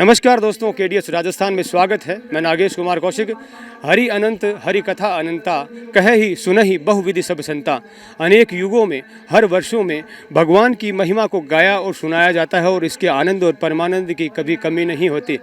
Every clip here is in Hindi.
नमस्कार दोस्तों, केडीएस राजस्थान में स्वागत है। मैं नागेश कुमार कौशिक। हरि अनंत हरि कथा अनंता, कहे ही सुनहि बहुविधि सब संता। अनेक युगों में, हर वर्षों में भगवान की महिमा को गाया और सुनाया जाता है और इसके आनंद और परमानंद की कभी कमी नहीं होती।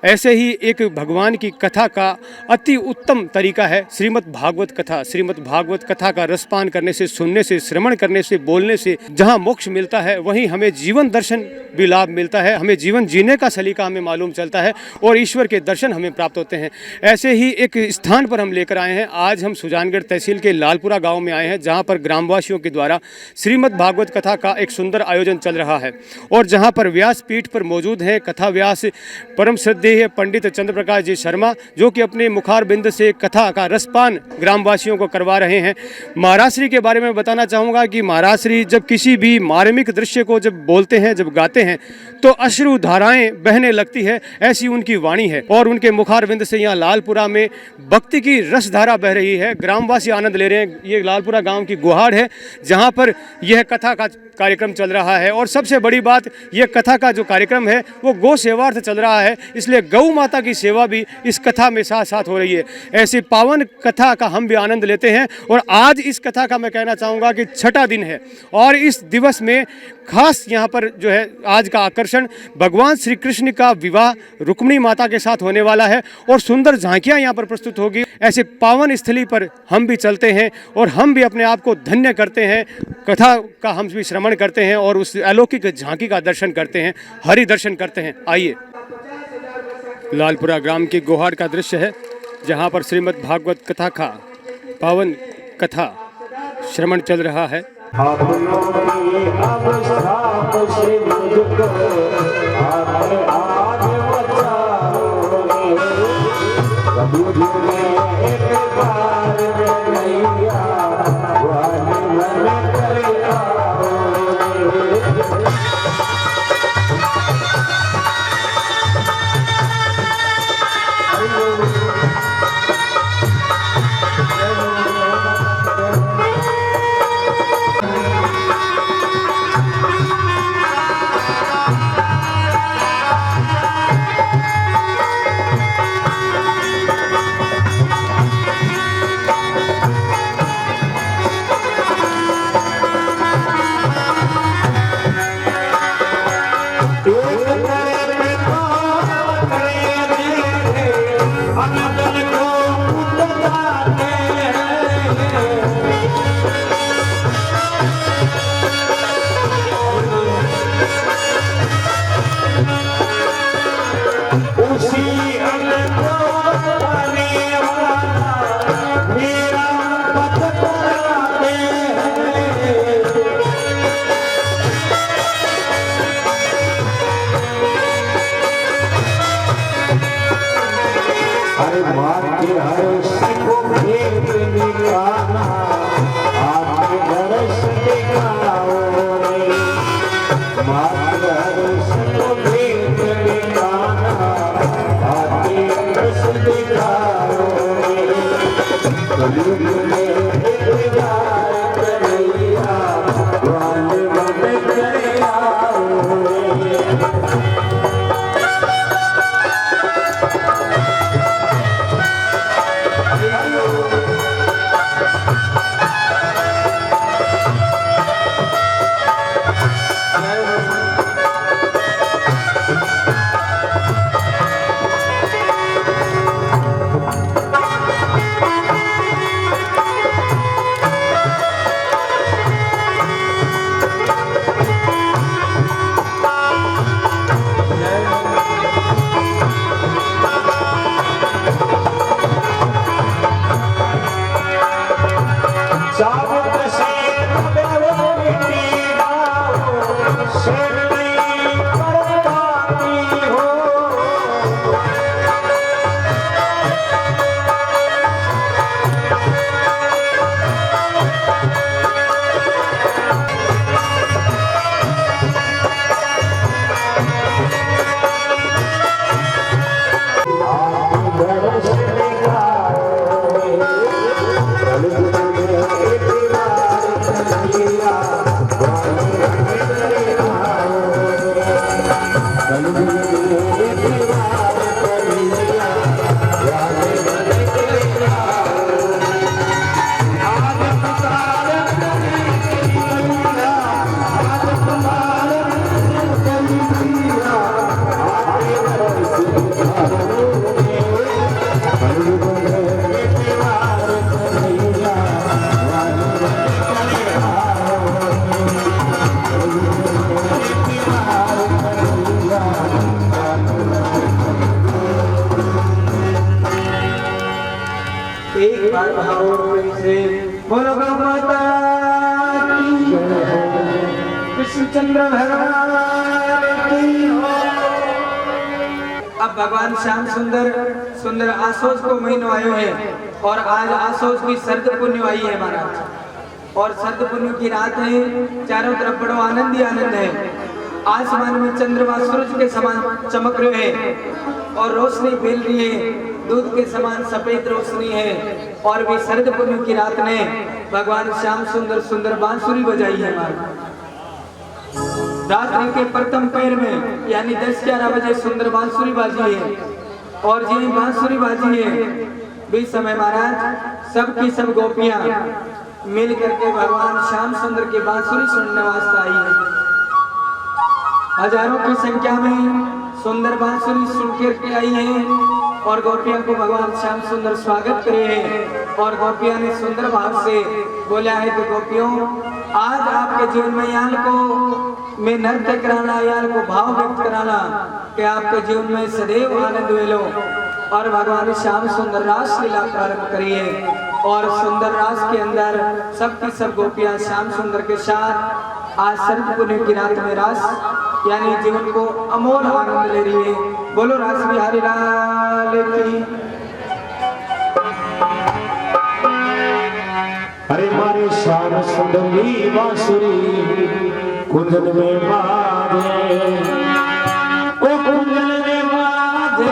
ऐसे ही एक भगवान की कथा का अति उत्तम तरीका है श्रीमद् भागवत कथा। श्रीमद् भागवत कथा का रसपान करने से, सुनने से, श्रवण करने से, बोलने से जहाँ मोक्ष मिलता है, वहीं हमें जीवन दर्शन भी लाभ मिलता है। हमें जीवन जीने का सलीका हमें मालूम चलता है और ईश्वर के दर्शन हमें प्राप्त होते हैं। ऐसे ही एक स्थान पर हम लेकर आए हैं। आज हम सुजानगढ़ तहसील के लालपुरा गाँव में आए हैं, जहाँ पर ग्रामवासियों के द्वारा श्रीमद् भागवत कथा का एक सुंदर आयोजन चल रहा है और जहाँ पर व्यासपीठ पर मौजूद हैं कथा व्यास परम श्रद्धेय पंडित चंद्र प्रकाश जी शर्मा, जो कि अपने मुखार बिंद से कथा का रसपान ग्रामवासियों को करवा रहे हैं। महाराश्री के बारे में बताना चाहूँगा कि महाराश्री जब किसी भी मार्मिक दृश्य को जब बोलते हैं, जब गाते हैं, तो अश्रु धाराएं बहने लगती है। ऐसी उनकी वाणी है और उनके मुखार बिंद से यहाँ लालपुरा में भक्ति की रसधारा बह रही है। ग्रामवासी आनंद ले रहे हैं। ये लालपुरा गाँव की गुहाड़ है, जहाँ पर यह कथा का कार्यक्रम चल रहा है। और सबसे बड़ी बात, यह कथा का जो कार्यक्रम है वो गौ सेवार्थ चल रहा है, इसलिए गौ माता की सेवा भी इस कथा में साथ साथ हो रही है। ऐसी पावन कथा का हम भी आनंद लेते हैं। और आज इस कथा का मैं कहना चाहूँगा कि छठा दिन है और इस दिवस में खास यहाँ पर जो है आज का आकर्षण भगवान श्री कृष्ण का विवाह रुक्मिणी माता के साथ होने वाला है और सुंदर झांकियाँ यहाँ पर प्रस्तुत होगी। ऐसे पावन स्थली पर हम भी चलते हैं और हम भी अपने आप को धन्य करते हैं। कथा का हम भी श्रवण करते हैं और उस अलौकिक झांकी का दर्शन करते हैं, हरि दर्शन करते हैं। आइए, लालपुरा ग्राम की गुहाड़ का दृश्य है, जहाँ पर श्रीमद् भागवत कथा का पावन कथा श्रवण चल रहा है। एक बार भावों से बोलो गौ माता की कृष्णचंद्र भगवान की। अब भगवान श्याम सुंदर सुंदर आसोज को महीनो आयो है और आज आसोज की सर्द पुण्य आई है महाराज। और सर्द पुण्य की रात है, चारों तरफ बड़ो आनंद ही आनंद है। आसमान में चंद्रमा सूरज के समान चमक रहे हैं और रोशनी फैल रही है, दूध के समान सफेद रोशनी है। और भी शरद पूर्णिमा की रात ने भगवान श्याम सुंदर सुंदर बांसुरी बजाई है महाराज। रात्रि के प्रथम पैर में यानी 10-11 बजे सुंदर बांसुरी बाजी है और जी बांसुरी बाजी है बीच समय महाराज सबकी सब गोपियां मिल करके भगवान श्याम सुंदर की बांसुरी सुनने वास्ते आई है। हजारों की संख्या में सुंदर बांसुरी सुन करके आई है और गोपियों को भगवान श्याम सुंदर स्वागत करे हैं। और गोपियों ने सुंदर भाव से बोला है कि गोपियों आज आपके जीवन में याल को मैं नृत्य कराना, याल को भाव व्यक्त कराना कि आपके जीवन में सदैव आनंद वेलो। और भगवान श्याम सुंदर रास लीला प्रारंभ करिए और सुंदर रास के अंदर सबकी सब गोपियां श्याम सुंदर के साथ आज शरद पूर्णिमा की रात में रास यानी जीवन को अमोल आनंद ले रही है। बोलो रास बिहारी लाल की। अरे मारे श्याम सुंदरी बांसुरी कुंजन में बाजे, ओ कुंजन में बाजे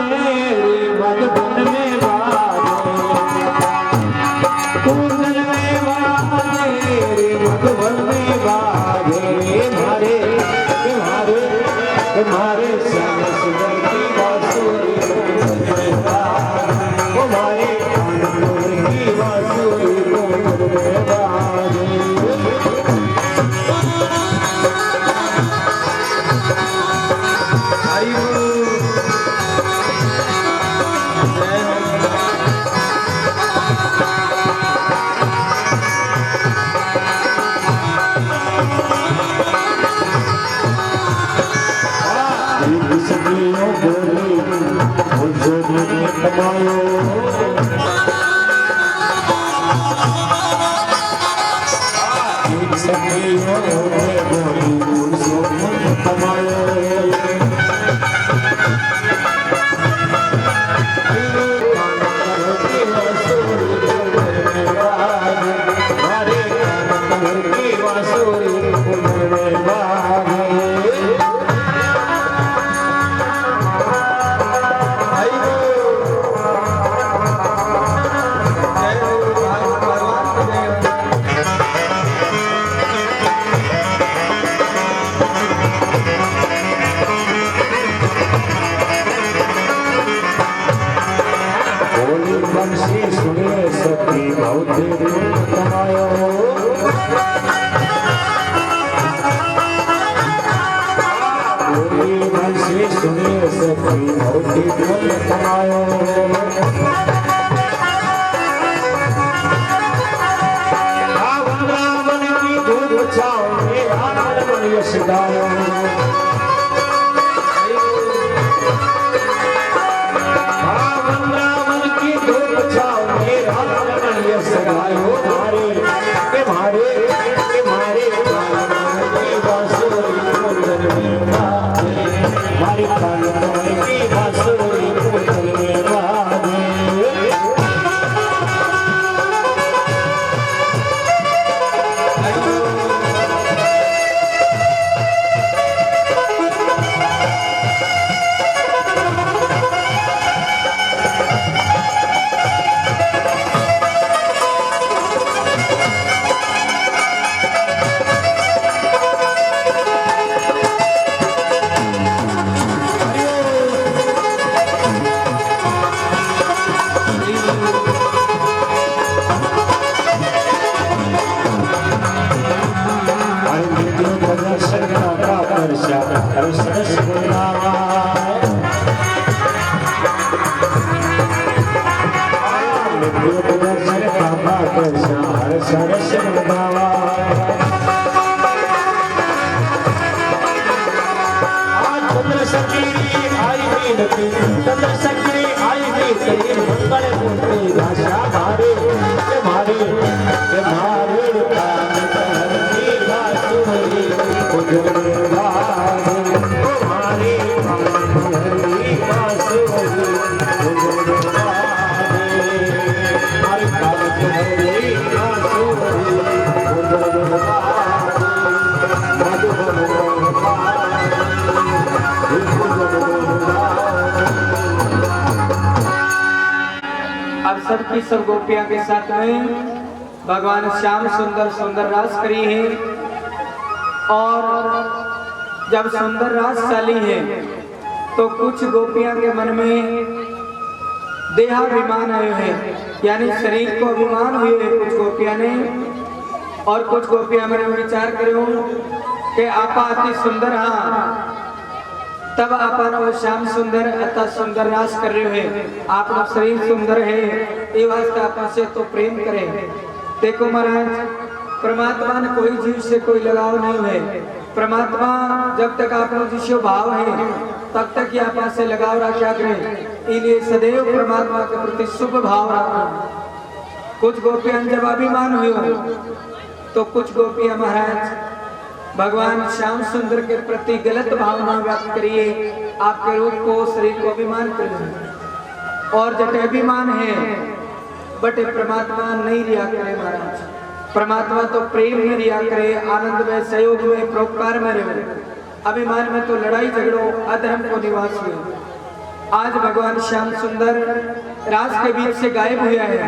मधुबन में बाजे, कुंजन में बाजे मधुबन में बाजे। मारे मारे श्याम सुंदर की बांसुरी कुंजन में बाजे, ओ मारे की बांसुरी कुंजन में बाजे। चंद्र सक्री आई भी मंगल मूर्ति भाषा भारी। अब सबकी सब गोपियां के साथ में भगवान श्याम सुंदर सुंदर रास करी है। और जब सुंदर रास चली है तो कुछ गोपियां के मन में देहाभिमान आए हैं, यानी शरीर को अभिमान हुए हैं कुछ गोपियां ने। और कुछ गोपियां मैंने विचार करो कि आपा अति सुंदर हाँ, तब आपन वो श्याम सुंदर अतः सुंदर रास कर रहे हैं। आप लोग शरीर सुंदर है ये वास्ते आपा से तो प्रेम करें। देखो महाराज, परमात्मा ने कोई जीव से कोई लगाव नहीं है। परमात्मा जब तक आप लोग जिसो भाव है तब तक ही आपा से लगाव रखा करें। इसलिए सदैव परमात्मा के प्रति शुभ भाव रखना। कुछ गोपियां जब अभिमान हुई तो कुछ गोपियां महाराज भगवान श्याम सुंदर के प्रति गलत भावना व्यक्त करिए, आपके रूप को शरीर को अभिमान करिए। और जब अभिमान है बटे परमात्मा नहीं रिया करे महाराज। परमात्मा तो प्रेम में रिया करे, आनंद में, सहयोग में, परोपकार में रहे। अभिमान में तो लड़ाई झगड़ो अधर्म को निवास हुए। आज भगवान श्याम सुंदर रास के बीच से गायब हुआ है।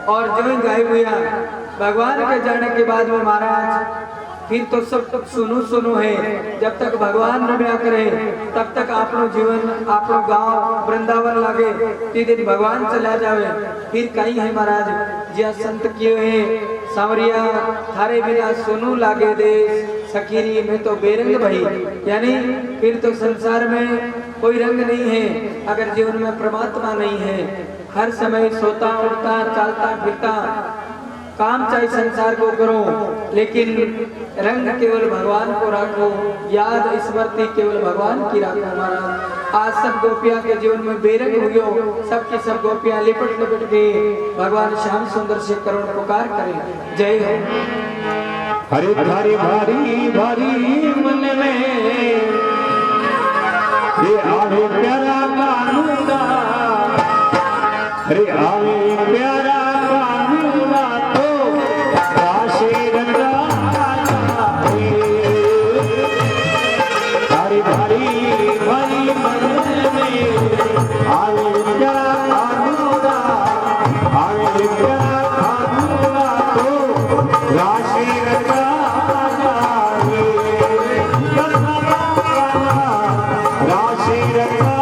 और जो ही गायब हुआ भगवान के जाने के बाद में महाराज फिर तो सब तक सुनो सुनो है। जब तक भगवान न ब्याह करे तब तक आप लोग जीवन, आप लोग गाँव वृंदावन लागे, तीन दिन भगवान चला जावे। फिर कहीं है महाराज जिया संत किए हैं सांवरिया थारे बिना सुनू लागे दे सखीरी में तो बेरंग भई। यानी फिर तो संसार में कोई रंग नहीं है अगर जीवन में परमात्मा नहीं है। हर समय सोता उठता चलता फिरता काम चाहे संसार को करो, लेकिन रंग केवल भगवान को रखो, याद स्मृति केवल भगवान की रखो। हमारा आज सब गोपियां के जीवन में बेरंग हो गयो। सबकी सब गोपियां लिपट लिपट के भगवान श्याम सुंदर से करुण पुकार करें। जय हो। हरे थारी भारी भारी मन में ये आवे प्यारा कानूना, अरे आवे प्यारा कानूना तो राशि रंगा थारी भारी भारी मन में आवे प्यारा कानूना, आवे प्यारा कानूना तो राशि रंगा राशि रंगा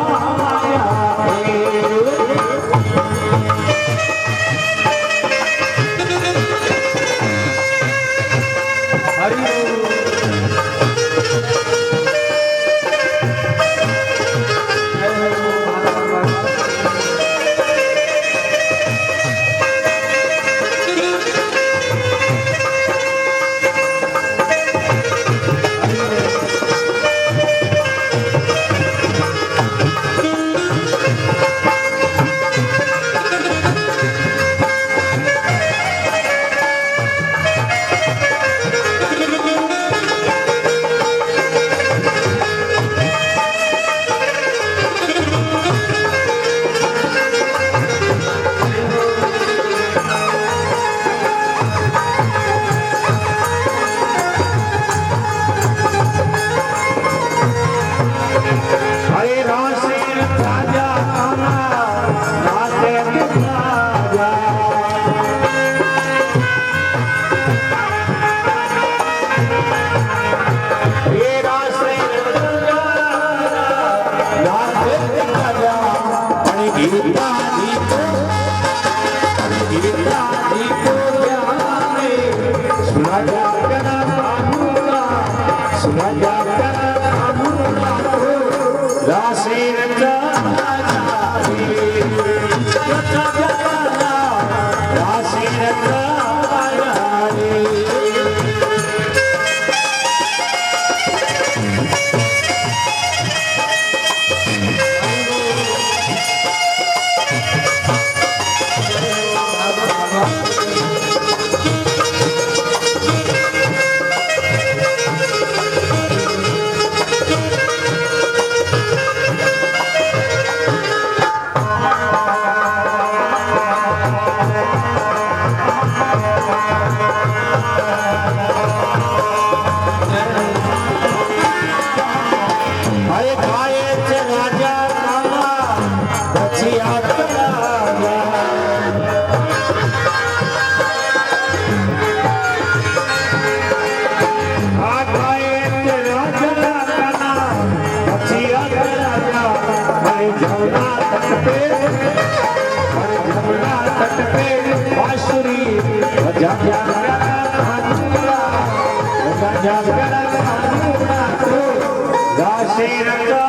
तट पे अरे जमुना तट पे बांसुरी बजा प्यारा कानूरा बजा प्यारा कानूरा तो दासी रंगा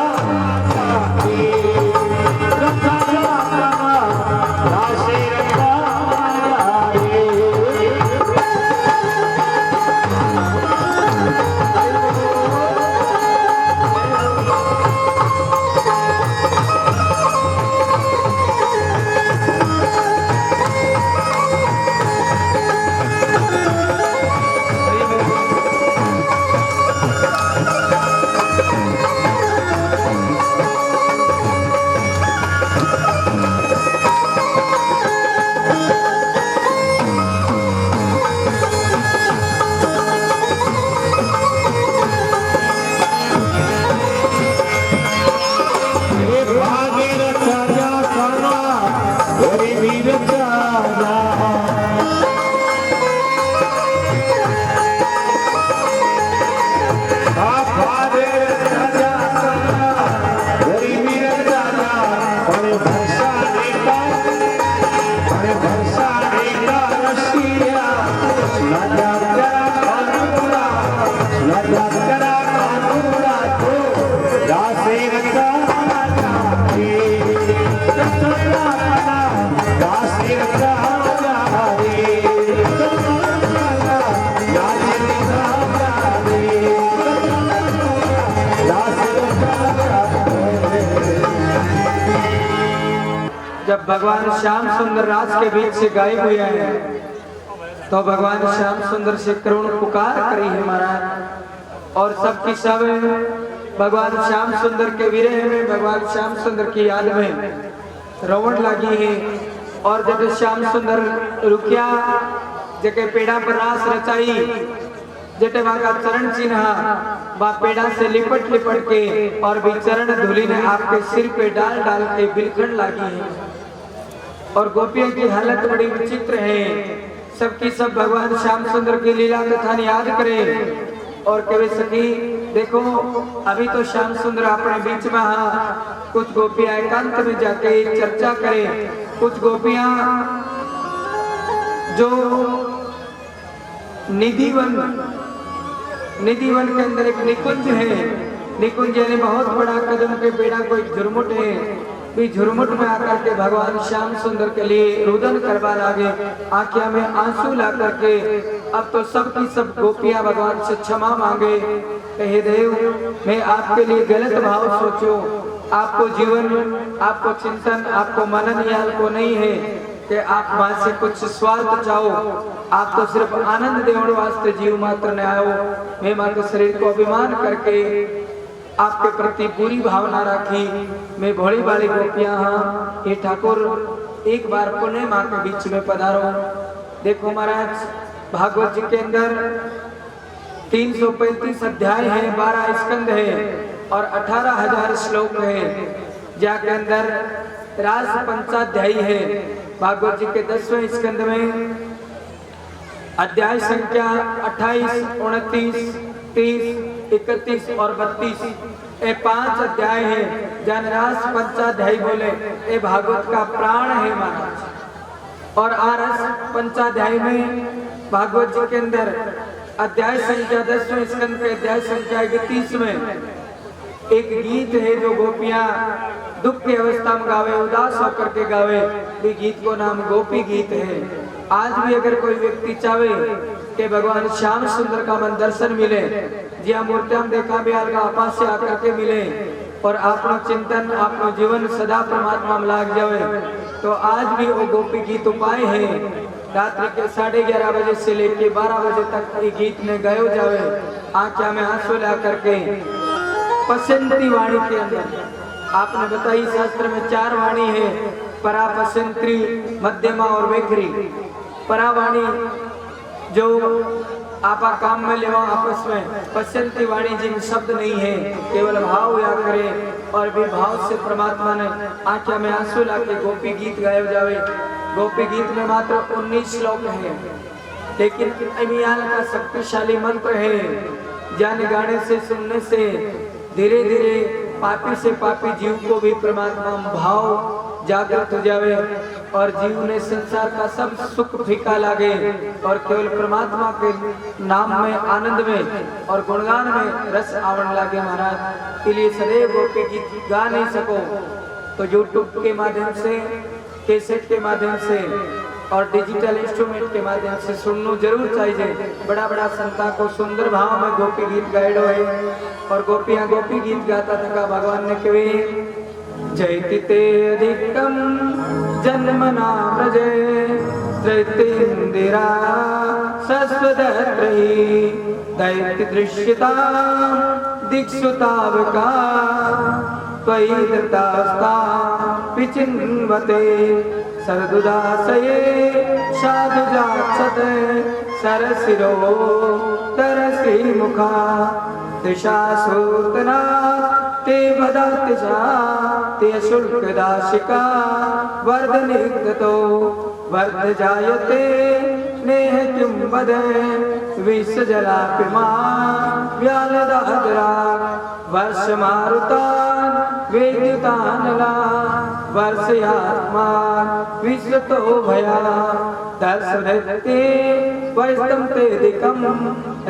जब भगवान श्याम सुंदर राज के बीच से गायब हुए हैं तो भगवान श्याम सुंदर से करुण पुकार करी है महाराज। और सबकी सब भगवान श्याम सुंदर के विरह में, भगवान श्याम सुंदर की याद में रोवण लगी है। और जब श्याम सुंदर रुकिया जके पेड़ा पर रास रचाई, जटे वहां का चरण चिन्ह वह पेड़ा से लिपट लिपट के और भी चरण धूलि ने आपके सिर पे डाल डाल के बिलखण लगी है। और गोपियों की हालत बड़ी विचित्र है। सबकी सब भगवान श्याम सुंदर की लीला कथा याद करें और कभी सखी देखो अभी तो श्याम सुंदर अपने बीच में हाँ, कुछ गोपियां एकांत में जाके चर्चा करें, कुछ गोपियां जो निधिवन के अंदर एक निकुंज है, निकुंज यानी बहुत बड़ा कदम के पेड़ा कोई झुरमुट है, भी झुरमुट में आकर के भगवान श्याम सुंदर के लिए रुदन करवा लागे, आंखिया में आंसू ला करके अब तो सबकी सब गोपियां भगवान से क्षमा मांगे। हे देव मैं आपके लिए गलत भाव सोचो, आपको जीवन, आपको चिंतन, आपको मनन याल को नहीं है कि आप वहां से कुछ स्वार्थ चाहो, आप तो सिर्फ आनंद देने वास्ते जीव मात्र ने आओ। मैं मां के शरीर को अभिमान करके आपके प्रति पूरी भावना रखी। मैं भोली वाली गोपियां हाँ, ये ठाकुर एक बार पुनः मां के बीच में पधारो। देखो महाराज भागवत जी के अंदर 335 अध्याय है, 12 स्कंद है और 18,000 श्लोक है, जाके अंदर रास पंचाध्यायी है। भागवत जी के 10वें स्कंद में अध्याय संख्या 28, 29, 30, 31 और 32 ये 5 अध्याय है। जनरास पंचाध्यायी बोले ये भागवत का प्राण है महाराज। और आरस पंचाध्याय में भागवत जी के अंदर अध्याय संख्या 10वें स्कंद के अध्याय संख्या 31 में एक गीत है जो गोपियां दुख की अवस्था में गावे, उदास होकर के गावे, ये गीत को नाम गोपी गीत है। आज भी अगर कोई व्यक्ति चाहे कि भगवान श्याम सुंदर का मन दर्शन मिले, जिया मूर्ति हम देखा भी आपा से आकर के मिले और आपनो चिंतन, आपनो जीवन सदा परमात्मा में लाग जावे, तो आज भी वो गोपी गीत उपाय है। रात्रि के 11:30 बजे से लेके 12 बजे तक ये गीत में गायो जावे, आंखों में आंसू ला करके। पसंती वाणी के अंदर आपने बताई शास्त्र में 4 वाणी है, परा, पसंत्री, मध्यमा और वेखरी। परा वाणी जो आपा काम में लेवा आपस में, पश्चंती वाणी जिन शब्द नहीं है, केवल भाव या करे और भी भाव से परमात्मा ने आंखों में आंसू लाके गोपी गीत गाए जावे। गोपी गीत में मात्र 19 श्लोक है, लेकिन अमियाल का शक्तिशाली मंत्र है। जान गाने से, सुनने से धीरे धीरे पापी से पापी जीव को भी परमात्मा में भाव जागृत हो जावे और जीव ने संसार का सब सुख फीका लागे और केवल परमात्मा के नाम में, आनंद में और गुणगान में रस आवरण लागे महाराज। इसलिए सदैव गोपी गीत गा नहीं सको तो यूट्यूब के माध्यम से, कैसेट के माध्यम से और डिजिटल इंस्ट्रूमेंट के माध्यम से सुनना जरूर चाहिए। बड़ा बड़ा संता को सुंदर भाव में गोपी गीत गायडो है और गोपियां गोपी गीत गाता था भगवान ने कहे जयति ते अधिकम जन्मना व्रजे त्रैतेन्द्रिरा सस्वदत्रयी दैत्य दृश्यता दिक्षुतावका त्वयि दत्तास्ता विचिन्वते सरदुदासये साधुजाक्षते सरसिरो तरश्रीमुखा दिशासूतना ते वदतिजा ते शुल्कदाशिका वर्धनिगतो वर्ध जायते नेह किं वद विषजलापिमा व्यालदादरा वर्षमारुतान् वेद्युतानला वर्षयात्मा विश्वतो भया दर्शनते वैष्णव ते दिकं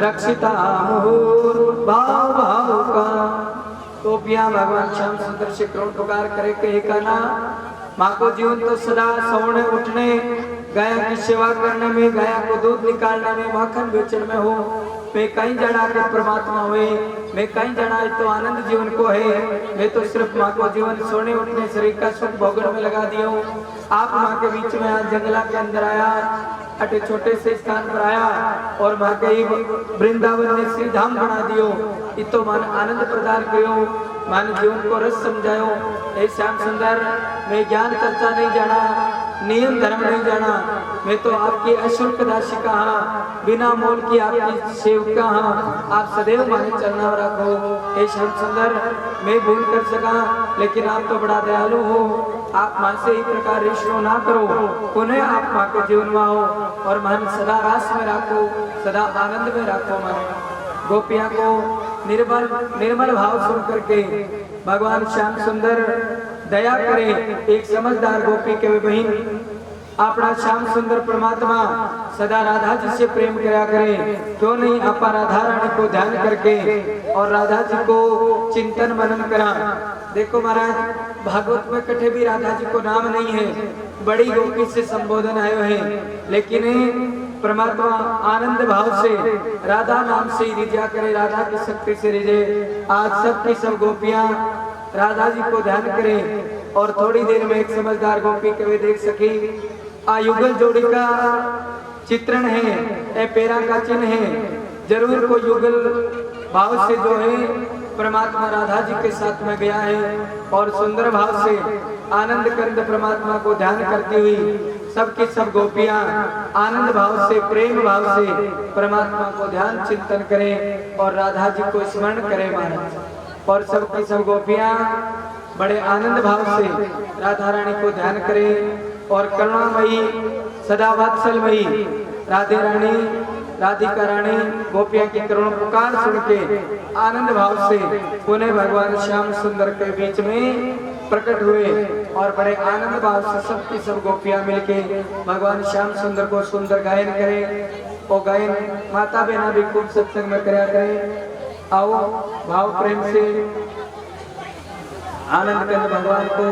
रक्षिता मुहुर्भाव भावुका। तो पिया भगवान श्याम सुंदर से करोड़ पुकार करे कहे का ना माँ को जीवन तो सदा सोने उठने, गाय की सेवा करने में, गाय को दूध निकालने में, माखन बेचने में हो। मैं कहीं जड़ा के परमात्मा हुए, मैं कहीं जड़ा तो आनंद जीवन को है। मैं तो सिर्फ माँ को जीवन सोने उठने शरीर का सुख भोगन में लगा दिया हूँ। आप माँ के बीच में आज जंगला के अंदर आया, अटे छोटे से स्थान पर आया और माँ के वृंदावन ने श्री धाम बना दियो। इतो मन आनंद प्रदान करो, मान जीवन को रस समझायो। ए श्याम सुंदर मैं ज्ञान चर्चा नहीं जाना, नियम धर्म नहीं जाना, मैं तो आपकी अशुल्क दासिका हाँ, बिना मोल की आपकी सेवका हाँ। आप सदैव माने चलना रखो। ए श्याम सुंदर मैं भूल कर सका, लेकिन आप तो बड़ा दयालु हो। आप माँ से ही प्रकार रिश्तो ना करो, पुनः आप माँ के जीवन में आओ और मन सदा रास में रखो, सदा आनंद में रखो। माने गोपियां को निर्मल भाव सुन करके भगवान श्याम सुंदर दया करे। एक समझदार गोपी के बहन अपना श्याम सुंदर परमात्मा सदा राधा जी से प्रेम किया करे, क्यों नहीं आपा राधा रानी को ध्यान करके और राधा जी को चिंतन मनन करा। देखो महाराज भागवत में कटे भी राधा जी को नाम नहीं है, बड़ी गोपी से संबोधन आयो है, लेकिन परमात्मा आनंद भाव से राधा नाम से ही रिझा करे, राधा की शक्ति से रिझे। आज सबकी सब गोपियां राधा जी को ध्यान करें और थोड़ी देर में एक समझदार गोपी कभी देख सके। युगल जोड़ी का चित्रण है, ए पेरा का चिन्ह है, जरूर को युगल भाव से जो है परमात्मा राधा जी के साथ में गया है और सुंदर भाव से आनंद कंद परमात्मा को ध्यान करती हुई सबकी सब गोपियां आनंद भाव से, प्रेम भाव से परमात्मा को ध्यान चिंतन करें और राधा जी को स्मरण करें महाराज। और सबकी सब गोपियां बड़े आनंद भाव से राधा रानी को ध्यान करें और करुणामयी सदा वात्सलमयी राधे रानी, राधिका रानी गोपियां की करुण पुकार सुन के आनंद भाव से पुनः भगवान श्याम सुंदर के बीच में प्रकट हुए और बड़े आनंद भाव से सबकी सब गोपियां मिलके भगवान श्याम सुंदर को सुंदर गायन करें। और गायन माता बहना भी खूब सत्संग में कराया करें। आओ भाव प्रेम से आनंद कंद भगवान को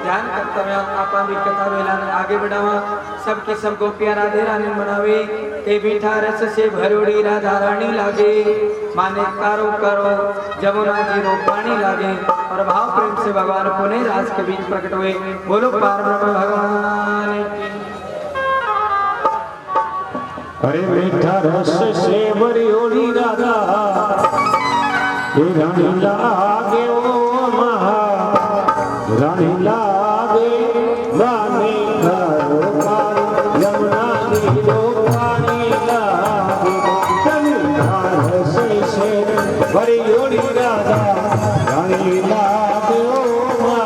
ध्यान करता हुआ आपा भी कथा वेला आगे बढ़ावा। सबकी सब गोपियां राधे रानी मनावे के मीठा रस से भरोड़ी राधा रानी लागे, माने कारो कारो जमुना जी रो पानी लागे। और भाव प्रेम से भगवान पुनः रास के बीच प्रकट हुए। बोलो पार ब्रह्म भगवान की। अरे मीठा रस से भरोड़ी राधा रानी लागे, ओ महा रानी लागे, माने कारो कारो यमुना जी रो पानी लागे। मीठा रस से भरोड़ी राधा रानी लागे, ओ महा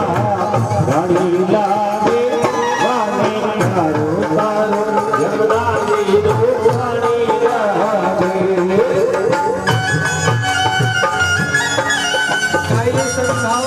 रानी लागे, माने कारो कारो यमुना जी रो पानी लागे। आइए सब भाव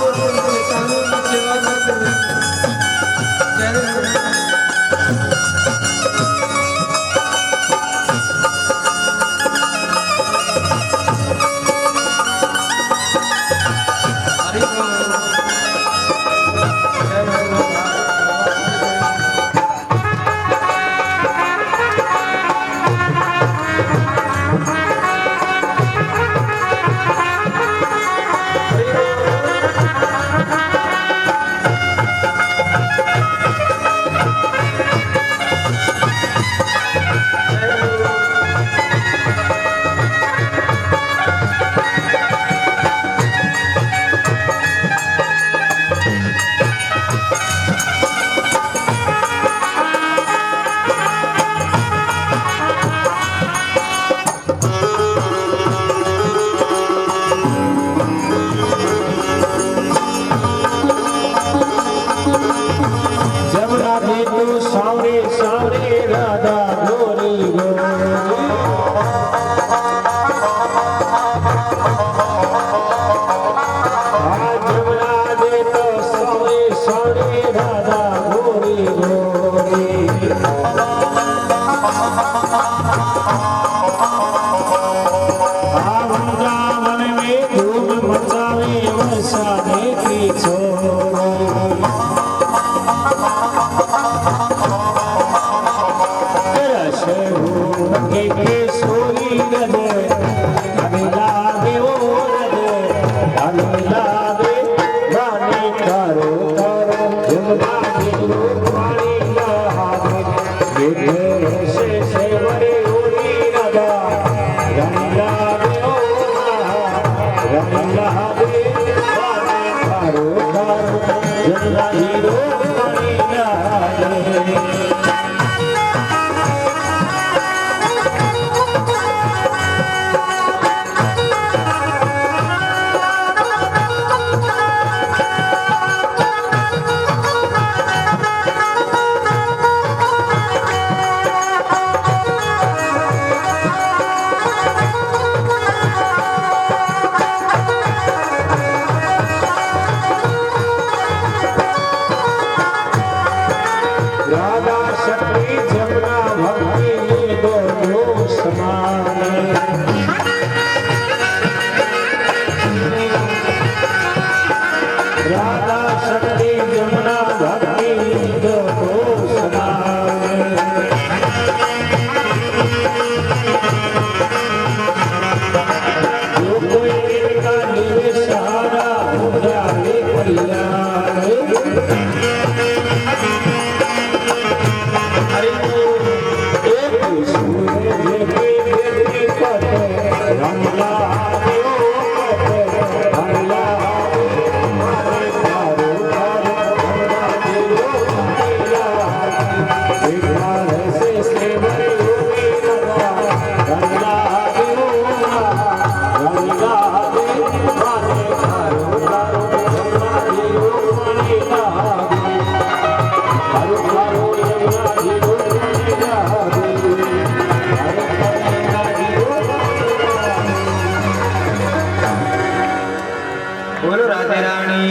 बोलो राधे रानी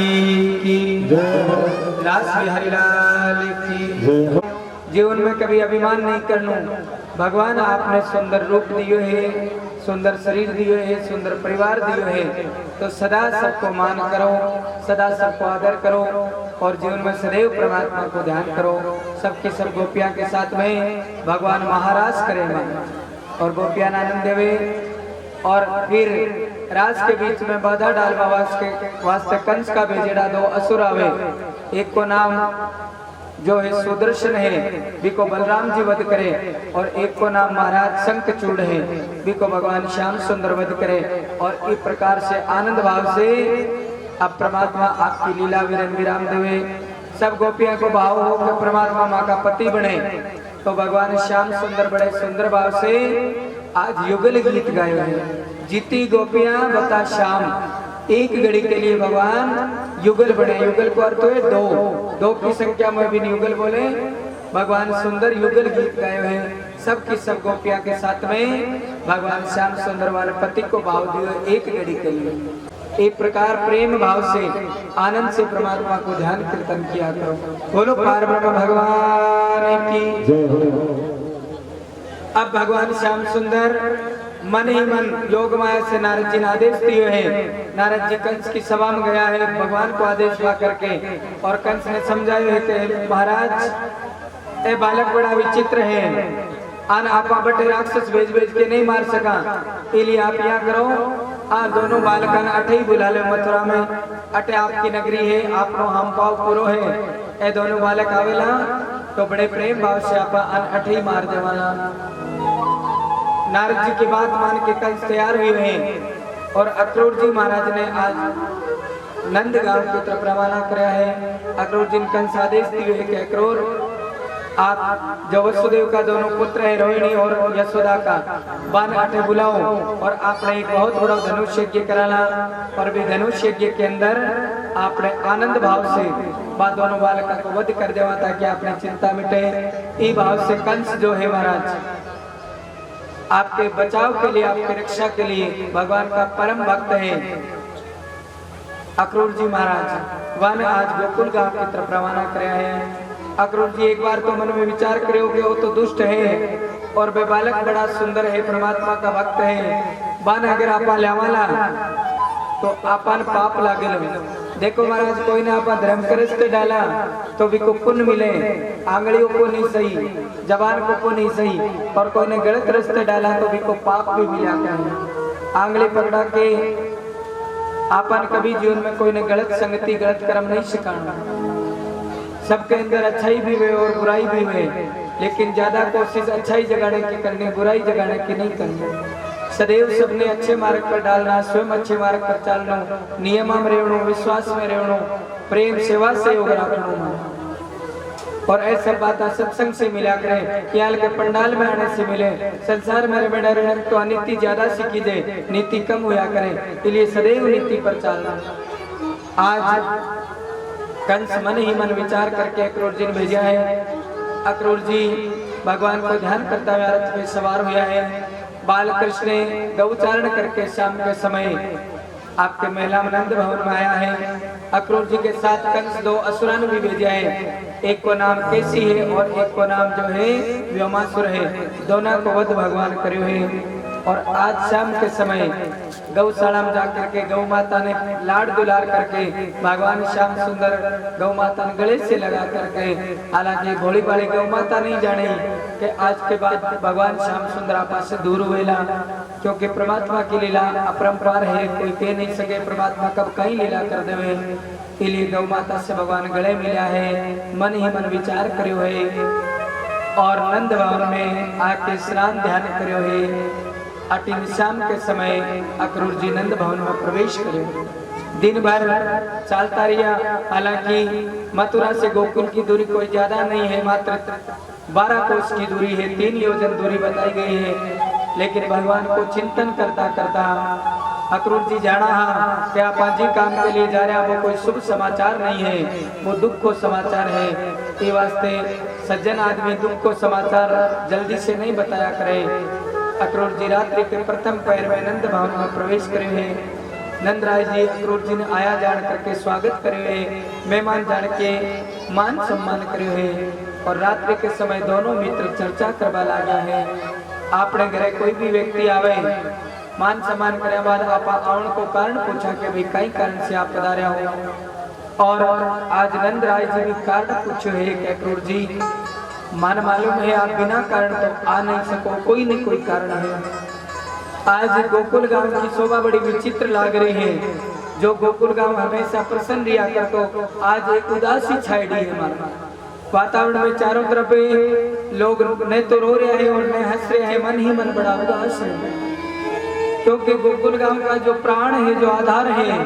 की रास बिहारी लाल की। जीवन में कभी अभिमान नहीं करना। भगवान आपने सुंदर रूप दियो है, सुंदर शरीर दियो है, सुंदर परिवार दियो है, तो सदा सबको मान करो, सदा सबको आदर करो और जीवन में सदैव परमात्मा को ध्यान करो। सबकी सब गोपियां के साथ में भगवान महाराज करे मन और गोपियां आनंद देवे। और फिर राज के बीच में बाधा डालवा वास्ते कंस का भेजेड़ा दो असुर आवे। एक को नाम जो है सुदर्शन है, बिको बलराम जी वध करे, और एक को नाम महाराज शंखचूड़ है, बिको भगवान श्याम सुंदर वध करे। और इस प्रकार से आनंद भाव से अब परमात्मा आपकी लीला विरन विराम देवे। सब गोपियों को भाव हो कि परमात्मा माँ का पति बने, तो भगवान श्याम सुंदर बड़े सुंदर भाव से आज युगल गीत गाए हैं। जीती गोपियां बता श्याम, एक घड़ी के लिए भगवान युगल बने। युगल को अर्थ है दो, दो की संख्या में भी युगल बोले। भगवान सुंदर युगल गीत गाए हैं। सबकी सब गोपियां के साथ में भगवान श्याम सुंदर वाले पति को भाव दियो एक घड़ी के लिए। एक प्रकार प्रेम भाव से आनंद से परमात्मा को ध्यान कीर्तन किया करो। बोलो पार ब्रह्म भगवान की। अब भगवान श्याम सुंदर मन ही मन योग माया से नारद जी ने आदेश दिए हैं। नारद जी कंस की सभा में गया है भगवान को आदेश ला करके, और कंस ने समझाया है कि महाराज ए बालक बड़ा विचित्र है, आन आपा बटे राक्षस भेज भेज के नहीं मार सका, इसलिए आप यहाँ करो आ दोनों बालका ने अठे ही बुला ले मथुरा में। अटे आपकी नगरी है, आप नो हम पाव पुरो है। ए दोनों बालक आवेला तो बड़े प्रेम भाव से आप अठे ही मार देवाला। नारद जी की बात मान के कंस तैयार हुए हैं, और अक्रूर जी महाराज ने आज नंद गांव की तरफ रवाना कराया है। अक्रूर जी ने कंस आदेश दिए है कि अक्रूर आप जो वसुदेव का दोनों पुत्र है रोहिणी और यशोदा का बान आटे बुलाओ, और आपने एक बहुत बड़ा धनुष यज्ञ कराना। और भी धनुष यज्ञ के अंदर आपने आनंद भाव से बा दोनों बालका को वध कर देवा ताकि आपने चिंता मिटे। इस भाव से कंस जो है महाराज आपके बचाव के लिए, आपकी रक्षा के लिए भगवान का परम भक्त है अक्रूर जी महाराज। वन आज गोकुल गांव की तरफ रवाना कराया है। अक्रूर जी एक बार तो मन में विचार करोगे वो तो दुष्ट है, और वे बालक बड़ा सुंदर है, परमात्मा का भक्त है। वन अगर आपा लेवाला तो आपन पाप लागेल। देखो महाराज कोई ने आपा धर्म करस्ते डाला तो भी को पुण्य मिले, आंगलियों को नहीं सही, जबान को नहीं सही, और कोई ने गलत रास्ते डाला तो भी को पाप भी मिला है। आंगली पकड़ा के आपन कभी जीवन में कोई ने गलत संगति गलत कर्म नहीं सिखाना। सबके अंदर अच्छाई भी हुए और बुराई भी हुए, लेकिन ज्यादा कोशिश अच्छाई जगाने की करनी, बुराई जगाने की नहीं करनी। सदैव सबने अच्छे मार्ग पर डालना, स्वयं अच्छे मार्ग पर चलना, नियम में रहना, विश्वास में रहना, प्रेम सेवा से योग रखना। और ऐसा बात सत्संग से मिला करें, ख्याल के पंडाल में आने से मिले। संसार में रहने तो अनीति ज्यादा सीखी दे, नीति कम हुआ करें, इसलिए सदैव नीति पर चलना। आज कंस मन ही मन विचार करके अक्रूर जी ने भेजा है। अक्रूर जी भगवान को ध्यान करता हुआ रथ में सवार हुआ है। बाल कृष्ण ने गौचारण करके शाम के समय आपके महिला नंद भवन में आया है। अक्रूर जी के साथ कंस दो असुरन भी भेजा है, एक को नाम केसी है और एक को नाम जो है व्योमासुर है। दोनों को वध भगवान करे है। और आज शाम के समय गौशाला में जाकर के गौ माता ने लाड दुलार करके भगवान श्याम सुंदर गौ माता ने गले से लगा करके, हालांकि भोली भाली गौ माता नहीं जाने कि आज के बाद भगवान श्याम सुंदर आपस से दूर हुएला, क्योंकि परमात्मा की लीला अपरंपार है, कोई कह नहीं सके परमात्मा कब कहीं लीला कर देवे। इसलिए गौ माता से भगवान गले मिला है, मन ही मन विचार करो है और नंद भवन में आके स्नान ध्यान करो है। अटिन शाम के समय अक्रूर जी नंद भवन में प्रवेश करे। दिन भर चलता रहा, हालांकि मथुरा से गोकुल की दूरी कोई ज्यादा नहीं है, मात्र 12 कोस की दूरी है, 3 योजन दूरी बताई गई है। लेकिन भगवान को चिंतन करता करता अक्रूर जी जाना कि आप जी काम के लिए जा रहे हैं, वो कोई शुभ समाचार नहीं है, वो दुख को समाचार है। ये वास्ते सज्जन आदमी दुख को समाचार जल्दी से नहीं बताया करे। अक्रूर जी रात्रि के प्रथम पहर में नंद भवन में प्रवेश करे हैं। नंद राय जी अक्रूर जी ने आया जान करके स्वागत करे हैं, मेहमान जान के मान सम्मान करे हैं। और रात्रि के समय दोनों मित्र चर्चा करवा लगा है। आपने घरे कोई भी व्यक्ति आवे, मान सम्मान करे बाद आप आवन को कारण पूछा कि भाई कई कारण से आप पधारे हो। और आज नंद राय जी भी कारण पूछो है कि अक्रूर जी मन मालूम है आप बिना कारण तो आ नहीं सको, कोई नहीं कोई कारण है। आज गोकुल गांव की शोभा बड़ी विचित्र लाग रही है। जो गोकुल गांव हमेशा प्रसन्न रिया कर, तो आज एक उदासी छाई है हमारा वातावरण में। चारों तरफ लोग न तो रो रहे हैं और न हंस रहे हैं, मन ही मन बड़ा उदास है, क्योंकि गोकुल गांव का जो प्राण है, जो आधार है,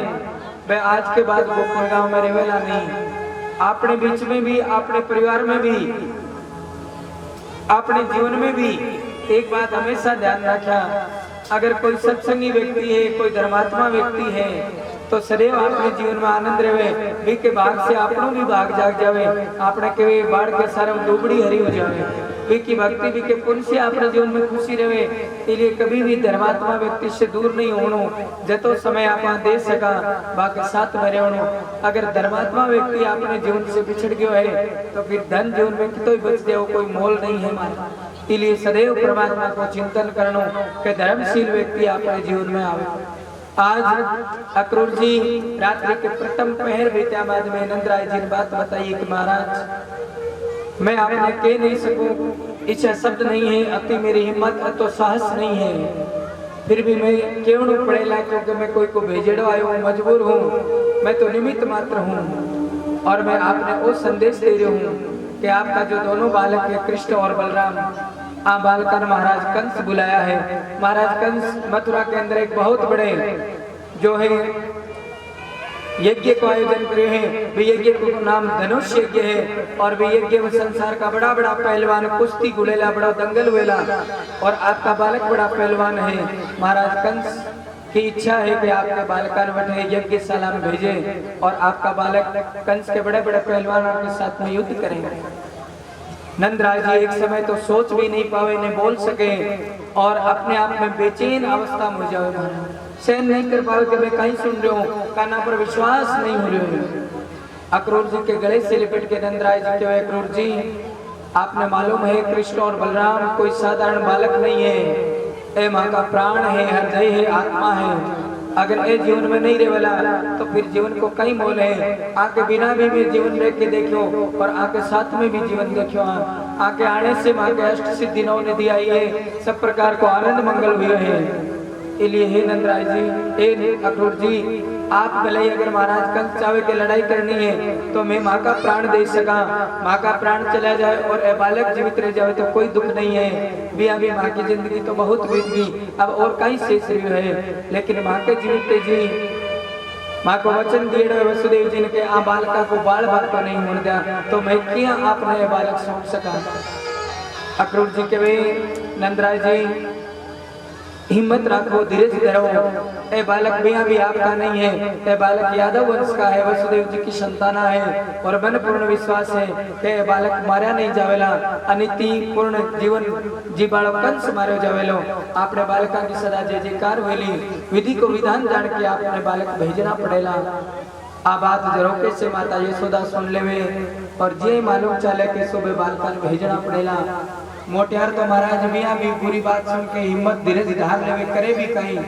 वह आज के बाद गोकुल गांव में रहेगा नहीं। अपने बीच में भी, अपने परिवार में भी, अपने जीवन में भी एक बात हमेशा ध्यान रखा, अगर कोई सत्संगी व्यक्ति है, कोई धर्मात्मा व्यक्ति है, तो सदैव अपने जीवन में आनंद रहे। भी के भाग से आपनो भी भाग जाग जावे, आपने के बाढ़ के सारे दुबड़ी हरी हो जावे। भी की भक्ति, भी के पुण्य से अपने जीवन में खुशी रहे। इसलिए कभी भी धर्मात्मा व्यक्ति से दूर नहीं होनो, जतो समय आप दे सका बाकी साथ में रहनो। अगर धर्मात्मा व्यक्ति अपने जीवन से बिछड़ गयो है, तो फिर धन जीवन में कितो बच देव कोई मोल नहीं है हमारा। इसलिए सदैव परमात्मा को चिंतन करनो कि धर्मशील व्यक्ति अपने जीवन में आवे। आज अक्रूर जी रात्रि के प्रथम पहर बीत्या बाद में नंद राय जी ने बात बताई कि महाराज मैं आपने कह नहीं सकूं, इच्छा शब्द नहीं है, अति मेरी हिम्मत तो साहस नहीं है, फिर भी मैं क्यों न पड़ेला, क्योंकि मैं कोई को भेजेड़ो आयो हूँ, मजबूर हूँ, मैं तो निमित्त मात्र हूँ। और मैं आपने वो संदेश दे रही हूँ कि आपका जो दोनों बालक है कृष्ण और बलराम, आप बालका ने महाराज कंस बुलाया है। महाराज कंस मथुरा के अंदर एक बहुत बड़े जो है यज्ञ को आयोजन करे हैं। वे यज्ञ को नाम धनुष यज्ञ है, और वे यज्ञ में संसार का बड़ा बड़ा पहलवान कुश्ती गुड़ेला, बड़ा दंगल हुएला, और आपका बालक बड़ा पहलवान है। महाराज कंस की इच्छा है कि आपके बालकान बैठे यज्ञशाला में भेजे, और आपका बालक कंस के बड़े बड़े पहलवानों के साथ में युद्ध करेंगे। नंद राय जी एक समय तो सोच भी नहीं पावे, नहीं बोल सके, और अपने आप में बेचैन अवस्था में हो जाए, सहन नहीं कर पावे कि मैं कहीं सुन रहा हूँ, काना पर विश्वास नहीं हो रहा है। अक्रूर जी के गले से लिपट के नंद राय जी के, अक्रूर जी आपने मालूम है कृष्ण और बलराम कोई साधारण बालक नहीं है, ए माँ का प्राण है, हृदय है, आत्मा है। अगर ए जीवन में नहीं रहेला तो फिर जीवन को कई मोल है। आके बिना भी जीवन रह के देखो, और आके साथ में भी जीवन देखो। आके आने से माँ के अष्ट सिद्धि नौ निधि आई है, सब प्रकार को आनंद मंगल हुए हैं। इसलिए हे नंद राय जी, हे अक्रूर जी, आप भले ही अगर महाराज कंस चावे के लड़ाई करनी है तो मैं माँ का प्राण दे सका, माँ का प्राण चला जाए और ये बालक जीवित रह जाए तो कोई दुख नहीं है। भी अभी माँ की जिंदगी तो बहुत बीत गई, अब और कहीं शेष रही है, लेकिन माँ के जीवित जी माँ को वचन दिए वसुदेव जी ने के आ बालका को बाल बाल तो नहीं होने दिया, तो मैं क्या आपने बालक सौंप सका। अक्रूर जी के वे नंदराय जी हिम्मत रखो, धीरज धरो, ए बालक भी आपका नहीं है, ए बालक यादव वंश का है, वसुदेव जी की संताना है और मन पूर्ण विश्वास है कि बालक मारा नहीं जावेला, अनिति पूर्ण जीवन जी बालक कंस मारो जावेलो। आपने बालका की सदा जय जयकार होली, विधि को विधान जान के आपने बालक भेजना पड़ेला। आ बात जरो कैसे माता यशोदा सुन लेवे और जे मालूम चले के सुबह बालका भेजना पड़ेला। मोटियार तो महाराज मियाँ भी बुरी बात सुन के हिम्मत धीरज धार लेवे, करे भी कहीं।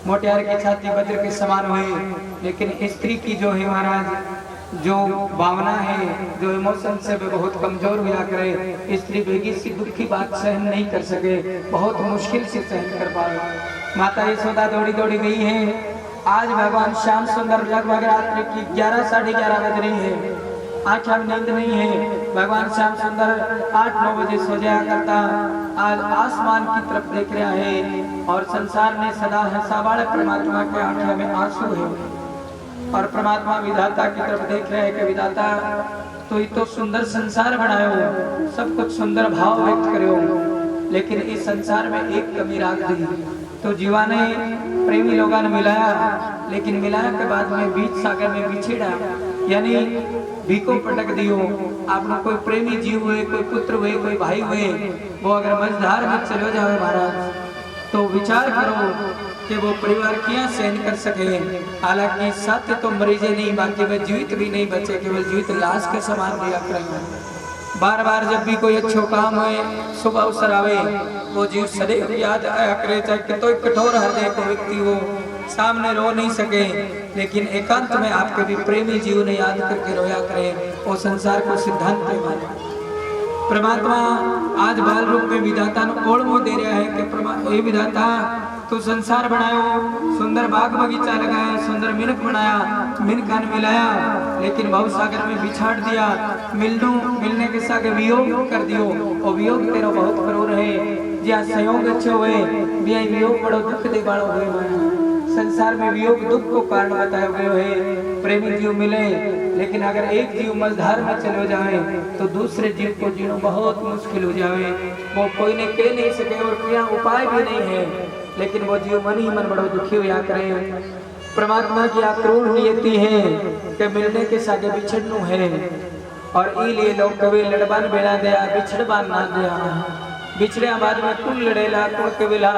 मोटियार की छाती वज्र के समान हुई, लेकिन स्त्री की जो है महाराज जो भावना है, जो इमोशन से वे बहुत कमजोर हुआ करे, स्त्री बेगी सी दुख की बात सहन नहीं कर सके, बहुत मुश्किल से सहन कर पाए। माता यशोदा दौड़ी दौड़ी गई है। आज भगवान श्याम सुंदर लगभग रात्रि की 11 साढ़े 11 बज रही है, आंखों में नींद नहीं है। भगवान श्याम सुंदर 8-9 बजे सो जाया करता, आज आसमान की तरफ देख रहा है और संसार में सदा हंसा वाले परमात्मा के आंखों में आंसू है और परमात्मा विधाता की तरफ देख रहे हैं कि विधाता तो ये तो सुंदर संसार बनायो, सब कुछ सुंदर भाव व्यक्त करो, लेकिन इस संसार में एक कमी राख दी। तो जीवा ने प्रेमी लोगों ने मिलाया, लेकिन मिलाया के बाद में बीच सागर में बिछेड़ा, यानी भीको पटक दियो। आपने कोई प्रेमी जीव हुए, कोई पुत्र हुए, कोई भाई हुए, वो अगर मझधार में चले जाए महाराज, तो विचार करो कि वो परिवार क्या सहन कर सके। हालांकि सत्य तो मरीजे नहीं, बाकी वे जीवित भी नहीं बचे, केवल जीवित लाश के समान दिया करेंगे। बार बार जब भी कोई अच्छो काम हुए, शुभ अवसर आवे, वो जीव सदैव याद आया करे, चाहे कितों कठोर हृदय को व्यक्ति हो, सामने रो नहीं सके, लेकिन एकांत में आपके भी प्रेमी जीव ने याद करके रोया करे, वो संसार को सिद्धांत माने। परमात्मा आज बाल रूप में विधाता को ओढ़ दे रहा है कि हे विधाता तो संसार बनायो, सुंदर बाग बगीचा लगाया, सुंदर मिनक बनाया, मिनकान मिलाया, लेकिन भव सागर में बिछाड़ दिया। मिलने के साथ वियोग कर दियो, और वियोग तेरा बहुत करोड़ है। जहाँ संयोग अच्छे हुए, वियोग बड़ो दुख दे बाड़ो हुए। संसार में वियोग दुख को कारण बताए हुए है। प्रेमी जीव मिले, लेकिन अगर एक जीव मझधार में चले जाए तो दूसरे जीव को जीना बहुत मुश्किल हो जाए। वो कोई ने कह नहीं सके और क्या उपाय भी नहीं है, लेकिन वो जीव मन ही मन बड़ो दुखी हुआ करे। परमात्मा की आक्रोश नियति है कि मिलने के सागे बिछड़नु है, और इलिए लोग कभी लड़बान बेड़ा दया, बिछड़बान ना दया। बिछड़े बाद में कुल लड़ेला, कुल कबिला,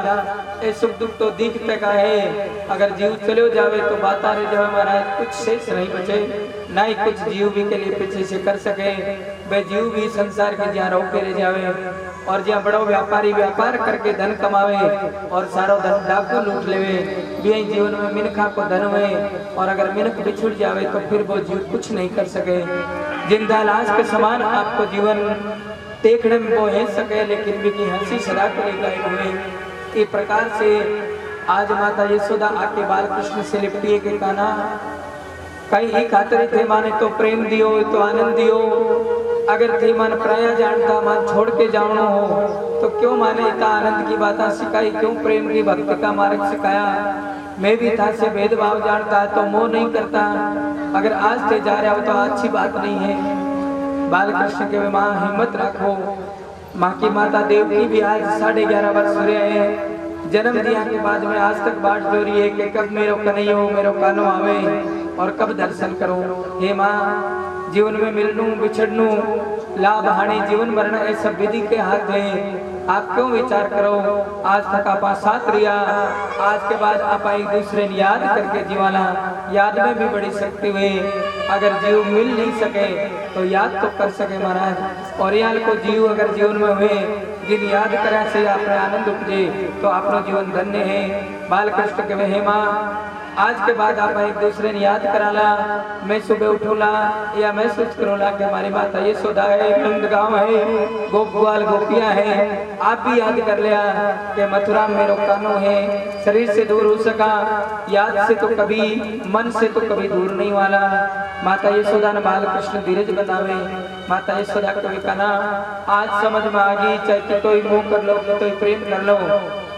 ए सुख दुख तो दिखते का है। अगर जीव चलो जावे तो बात रह जावे महाराज, कुछ शेष नहीं बचे, ना ही कुछ जीव भी के लिए पीछे से कर सके। वे जीव भी संसार के जहाँ रोके रह जावे, और जहाँ बड़ो व्यापारी व्यापार करके धन कमावे और सारो धन डाकू लूट लेवे, भी जीवन में मिनखा को धन हुए, और अगर मिनख बिछुड़ जावे तो फिर वो जीव कुछ नहीं कर सके। जिंदा लाश के समान आपको जीवन देखने में वो है सके, लेकिन भी हंसी सदा के लिए गायब हुए। इस प्रकार से आज माता यशोदा आके बाल कृष्ण से लिपटी के काना कहीं ही खातरी थे, माने तो प्रेम दियो तो आनंद दियो। अगर थे मन प्राया जानता मन छोड़ के जानो हो, तो क्यों माने इतना आनंद की बातें सिखाई, क्यों प्रेम की भक्ति का मार्ग सिखाया। मैं भी था से भेदभाव जानता तो मोह नहीं करता, अगर आज थे जा रहा हो तो अच्छी बात नहीं है। बाल कृष्ण के माँ हिम्मत रखो। माँ की माता देवकी भी आज 11:30 वर्ष हो रहे हैं। जन्म दिया के बाद में आज तक बाट जो रही है कि कब मेरो कन्हैया मेरो कानो आवे और कब दर्शन करो। हे माँ, जीवन में मिलनू बिछड़नू लाभ हानि जीवन मरण ये सब विधि के हाथ है। आप क्यों विचार करो, आज तक आप साथ रिया, आज के बाद आप एक दूसरे ने याद करके जीवाना। याद में भी बड़ी शक्ति हुई, अगर जीव मिल नहीं सके तो याद तो कर सके महाराज। और याल को जीव अगर जीवन में हुए, जिन याद करा से आपने आनंद उपजे तो अपना जीवन धन्य है। बाल कृष्ण के हे माँ, आज के बाद आप एक दूसरे ने याद कराला। मैं सुबह उठूला या मैं सोच करूँला कि हमारी माता यशोदा है, नंदगांव है, गोप ग्वाल गोपियाँ हैं। आप भी याद कर लिया कि मथुरा में मेरो कान्हो है, शरीर से दूर हो सका, याद से तो कभी, मन से तो कभी दूर नहीं वाला। माता यशोदा ने बाल कृष्ण धीरज बतावे। माता यशोदा कभी कहना आज समझ में आ गई, चाहे तो मोह कर लो तो प्रेम कर लो,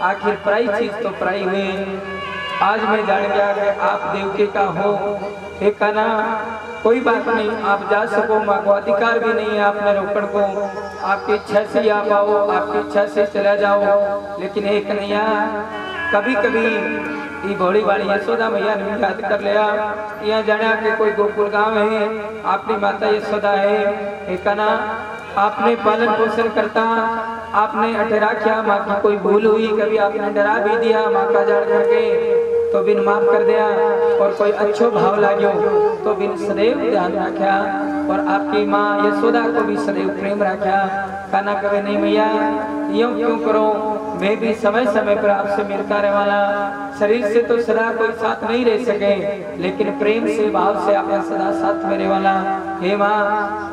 आखिर पराई चीज तो पराई हुई। आज मैं जान गया कि आप देवकी का हो। हे कहना कोई बात नहीं, आप जा सको, माँ को अधिकार भी नहीं है आपने रोकण को। आपकी इच्छा से आप आओ, आपकी इच्छा से चला जाओ। लेकिन एक कन्हैया कभी कभी ये भोली वाली यशोदा मैया ने याद कर लिया। यहाँ जाना कि कोई गोकुल गांव है, आपकी माता यशोदा है। हे कहना आपने पालन पोषण करता, आपने अठेरा किया, माँ की कोई भूल हुई, कभी आपने डरा भी दिया माँ का जान करके तो बिन माफ कर दिया, और कोई अच्छो भाव लागो तो बिन सदैव ध्यान रखा, और आपकी माँ यशोदा को भी सदैव प्रेम रखा। कहना कभी नहीं मैया यूं क्यों करो, मैं भी समय समय पर आपसे मिलता रहे वाला। शरीर से तो सदा कोई साथ नहीं रह सके, लेकिन प्रेम से भाव से आप सदा साथ मेरे वाला। हे माँ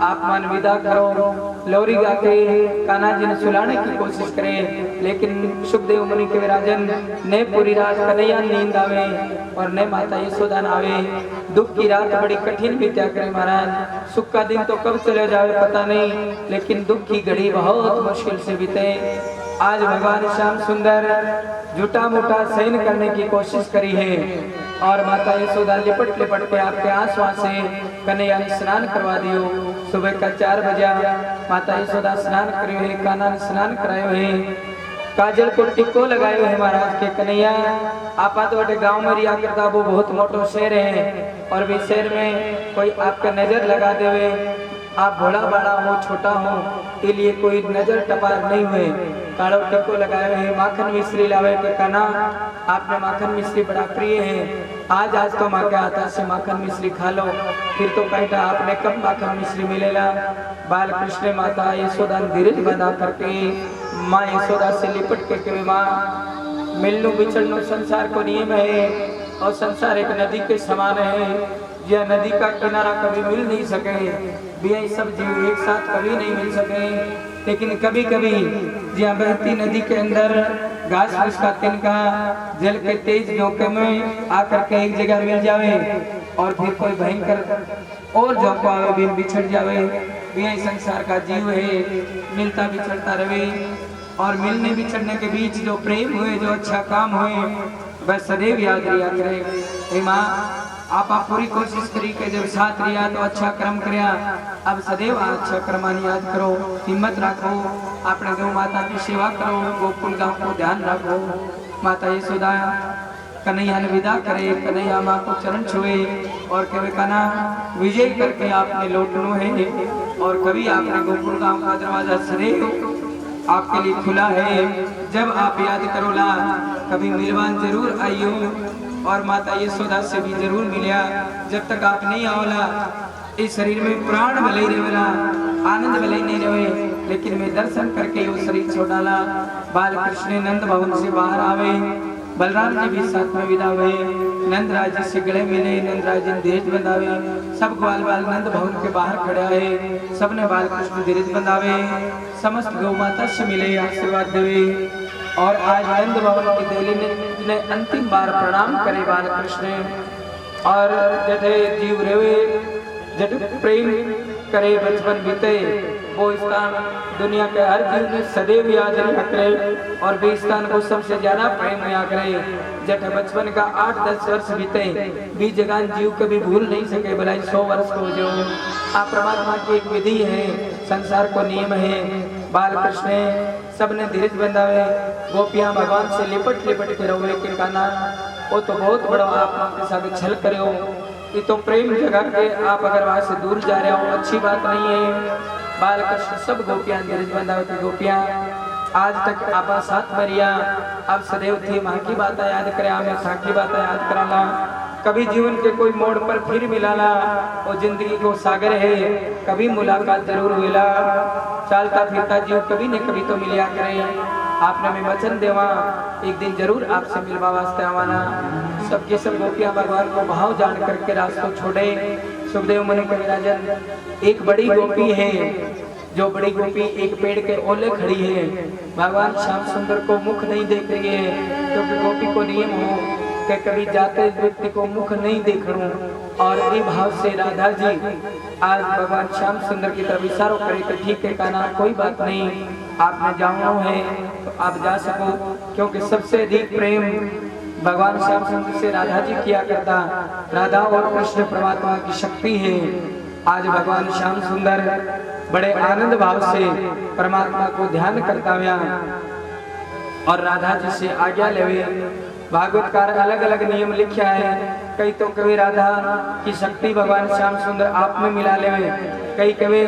आप मन विदा करो। लोरी गा के कान्हा जी ने सुलाने की कोशिश करे, लेकिन सुखदेव मुनि के विराजन ने पूरी रात कन्हैया नींद आवे और ने माता यशोदा न आवे। दुख की रात बड़ी कठिन बीत्या करे महाराज। सुख का दिन तो कब चले जावे पता नहीं, लेकिन दुख की घड़ी बहुत मुश्किल से बीते। आज भगवान श्याम सुंदर झूठा मूठा सहन करने की कोशिश करी है, और माता यशोदा लिपट लिपट के आपके आंसुओं से कन्हैया ने स्नान करवा दियो। सुबह का 4 बजा माता यशोदा स्नान करियो है, कान्हा ने स्नान करायो है, काजल को टिक्को लगायो है महाराज के। कन्हैया आपा तो अटे गांव में रिया करता, वो बहुत मोटो शहर है, और भी शहर में कोई आपका नजर लगा देवे, आप भोला बड़ा हो छोटा हो, इसलिए कोई नजर टपार नहीं हुए। कालो टिक्को लगाए हुए, माखन मिश्री लावे के कहना आपने माखन मिश्री बड़ा प्रिय है, आज तो माँ के हाथ से माखन मिश्री खा लो। फिर तो कहता आपने कब माखन मिश्री मिलेगा। बाल कृष्ण माता यशोदा धीरज बना करके माँ यशोदा से लिपट के माँ मिलनु बिछड़नु संसार को नियम है, और संसार एक नदी के समान है। यह नदी का किनारा कभी मिल नहीं सके, ये सब जीव एक साथ कभी नहीं मिल सके, लेकिन कभी कभी जहाँ बहती नदी के अंदर घास फूस का तिनका जल के तेज झोंके में आकर के एक जगह मिल जावे, और फिर कोई भयंकर और झोंका आवे भी बिछड़ जावे। यही संसार का जीव है, मिलता बिछड़ता रहे, और मिलने बिछड़ने के बीच जो प्रेम हुए, जो अच्छा काम हुए, वह सदैव याद रिया करे। माँ आप पूरी कोशिश करी कि जब साथ रिया तो अच्छा कर्म करया, अब सदैव अच्छा कर्मानी याद करो, हिम्मत रखो, अपने गौ माता की सेवा करो, गोकुल गांव को ध्यान रखो। माता यशोदा कन्हैया ने विदा करे, कन्हैया माँ को चरण छुए और कहे कान्हा विजय करके आपने लौटनो है, और कभी आपने गोकुल गांव का दरवाजा सदैव आपके लिए खुला है। जब आप याद करोला कभी मिलवान जरूर आइयो, और माता यशोदा से भी जरूर मिलिया। जब तक आप नहीं आओला इस शरीर में प्राण भले रहेला, आनंद भले नहीं रहे, लेकिन मैं दर्शन करके वो शरीर छोड़ाला। बाल कृष्ण नंद भवन से बाहर आवे, बलराम जी भी साथ में विदा हुए, नंदराज जी से गले मिले, नंदराज जी धीरज बंधावे, सब ग्वाल बाल नंद भवन के बाहर खड़ा है, सबने बाल कृष्ण धीरज बंधावे, समस्त गौ माता से मिले, आशीर्वाद देवे। और आज नंद भवन की देली ने अंतिम बार प्रणाम करे बाल कृष्ण, और जठे जीव रेवे जट प्रेम करे बचपन बीते, वो स्थान दुनिया के हर जीव में सदैव याद रखे, और वे स्थान को सबसे ज्यादा प्रेम याद करे। जट बचपन का 8-10 वर्ष बीते, बीच जगह जीव कभी भूल नहीं सके, भलाई 100 वर्ष को जो आप परमात्मा की एक विधि है, संसार को नियम है। बाल कृष्ण सबने धीरज बंधावे, गोपियां भगवान से लिपट लिपट के रोवे के कान्हा वो तो बहुत बड़ा आप के साथ छल करे हो, ये तो प्रेम जगह के आप अगर वहां से दूर जा रहे हो अच्छी बात नहीं है। बाल कृष्ण सब गोपियां धीरज बंधावे की गोपियां आज तक आपा साथ मरिया, अब सदैव थी माँ की बात याद करे, हमेशा की बात याद कराला। कभी जीवन के कोई मोड़ पर फिर मिलाला, वो जिंदगी को सागर है, कभी मुलाकात जरूर हुईला। चलता फिरता जीव कभी न कभी तो मिलिया करे। आपने मैं वचन देवा एक दिन जरूर आपसे मिलवा वास्ते आवाना। सबके सब गोपियां भगवान को भाव जान करके रास्ता छोड़े। सुखदेव मुनि कविराजन, एक बड़ी गोपी है, जो बड़ी गोपी एक पेड़ के ओले खड़ी है, भगवान श्याम सुंदर को मुख नहीं देख रही है, क्योंकि गोपी को नियम हो कि कभी जाते व्यक्ति को मुख नहीं देखूं। और ये भाव से राधा जी आज भगवान श्याम सुंदर की तरफ इशारों करे कि ठीक है कान्हा, कोई बात नहीं, आपने जाना है तो आप जा सको, क्योंकि सबसे अधिक प्रेम भगवान श्याम सुंदर से राधा जी किया करता। राधा और कृष्ण परमात्मा की शक्ति है। आज भगवान श्याम सुंदर बड़े आनंद भाव से परमात्मा को ध्यान करता हुआ और राधा जी से आज्ञा लेवे। भागवतकार अलग अलग नियम लिखा है, कई तो कभी राधा की शक्ति भगवान श्याम सुंदर आप में मिला लेवे, कई कभी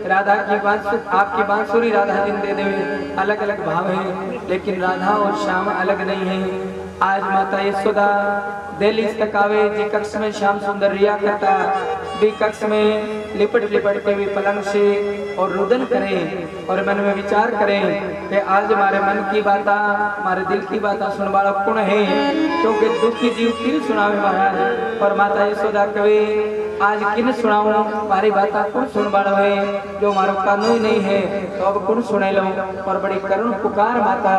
राधा की आपकी बांसुरी राधा जी दे देवे। अलग अलग भाव है, लेकिन राधा और श्याम अलग नहीं है। आज माता यशोदा दिल्ली तक आवे जी कक्ष में श्याम सुंदर रिया करता, भी कक्ष में लिपट लिपट के भी पलंग से और रुदन करें और मन में विचार करें कि आज हमारे मन की बात, हमारे दिल की बात सुन वाला कौन है, क्योंकि दुखी जीव किन सुनावे महाराज। और माता यशोदा कवे आज किन सुनाऊं, हमारी बात कौन सुन वाला है, जो हमारा कानून नहीं है तो अब कौन सुने लो। और बड़ी करुण पुकार माता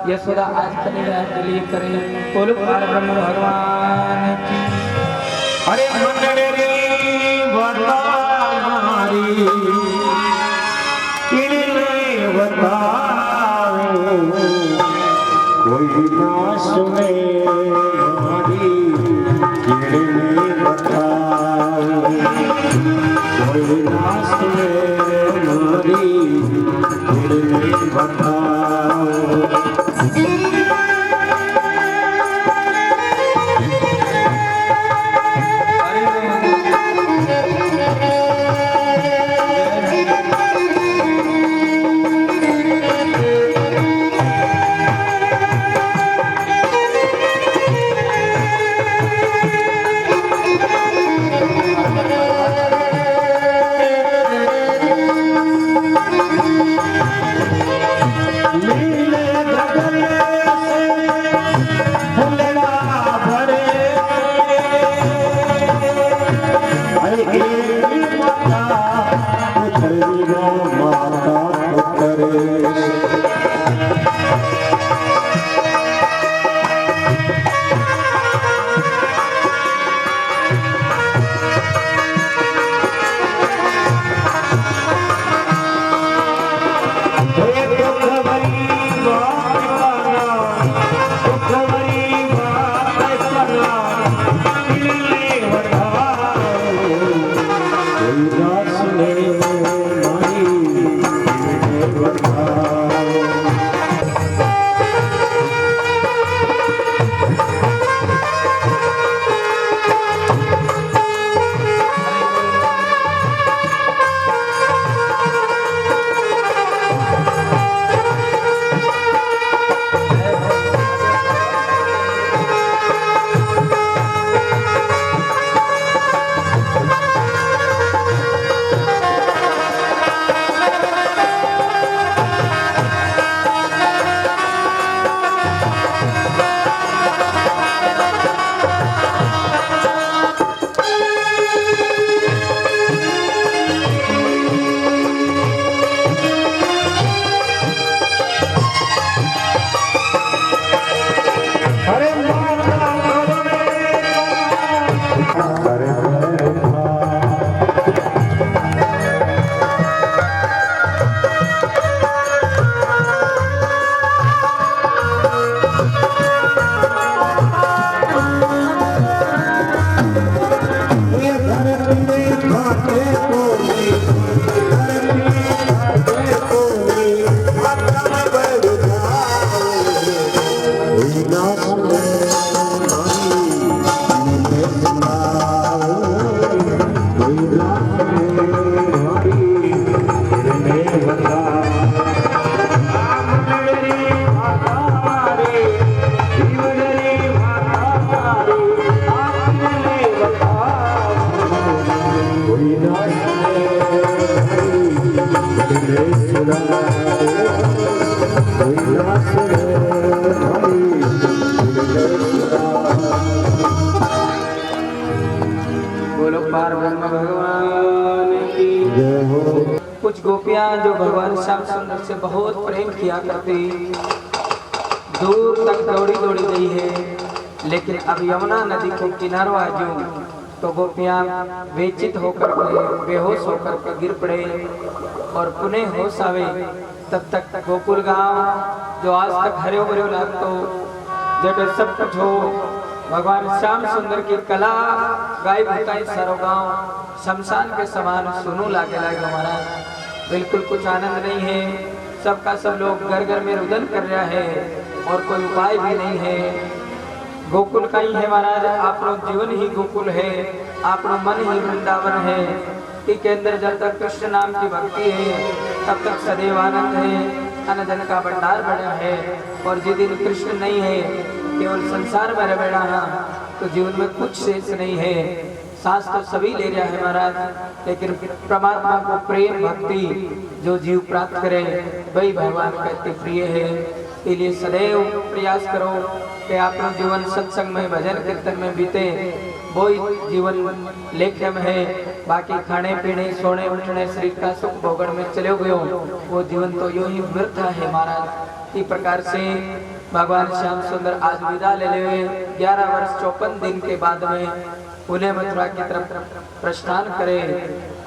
यशोदा आज करें करें। बोलो ब्रह्म भगवान की। अरे मंडली बतारी किने बताओ, कोई ना सुने हमारी किने बताओ, कोई ना सुने हमारी किने बताओ। कोई गोपियां जो भगवान श्याम सुंदर से बहुत प्रेम किया करती, दूर तक दौड़ी दौड़ी गई है, लेकिन अब यमुना नदी को किनारो आ जाऊं तो गोपियां वेचित होकर के, बेहोश होकर के गिर पड़े और पुनः होश आवे। तब तक गोकुल गांव जो आज तक हरे भरे लागतो, जब सब कुछ हो, भगवान श्याम सुंदर की कला गाय भूताई सारो गांव शमशान के समान सुनू लागे महाराज। बिल्कुल कुछ आनंद नहीं है, सबका सब लोग घर घर में रुदन कर रहा है और कोई उपाय भी नहीं है। गोकुल का ही है महाराज, आपनो जीवन ही गोकुल है, आपनो मन ही वृंदावन है। के अंदर जब तक कृष्ण नाम की भक्ति है तब तक सदैव आनंद है, अनधन का भंडार बना है। और जिस दिन कृष्ण नहीं है, केवल संसार में बैठा है, तो जीवन में कुछ शेष नहीं है। सांस तो सभी ले रहा है महाराज, लेकिन परमात्मा को प्रेम भक्ति जो जीव प्राप्त करे वही भगवान का अति प्रिय है। इसलिए सदैव प्रयास करो कि अपना जीवन सत्संग में, भजन कीर्तन में बीते, वो जीवन लेख्य में है। बाकी खाने पीने, सोने उठने, शरीर का सुख भोगन में चले गयो, वो जीवन तो यूं ही व्यर्थ है महाराज। इस प्रकार से भगवान श्याम सुंदर आज विदा ले ले 11 वर्ष 54 दिन के बाद में उन्हें मथुरा की तरफ प्रस्थान करे,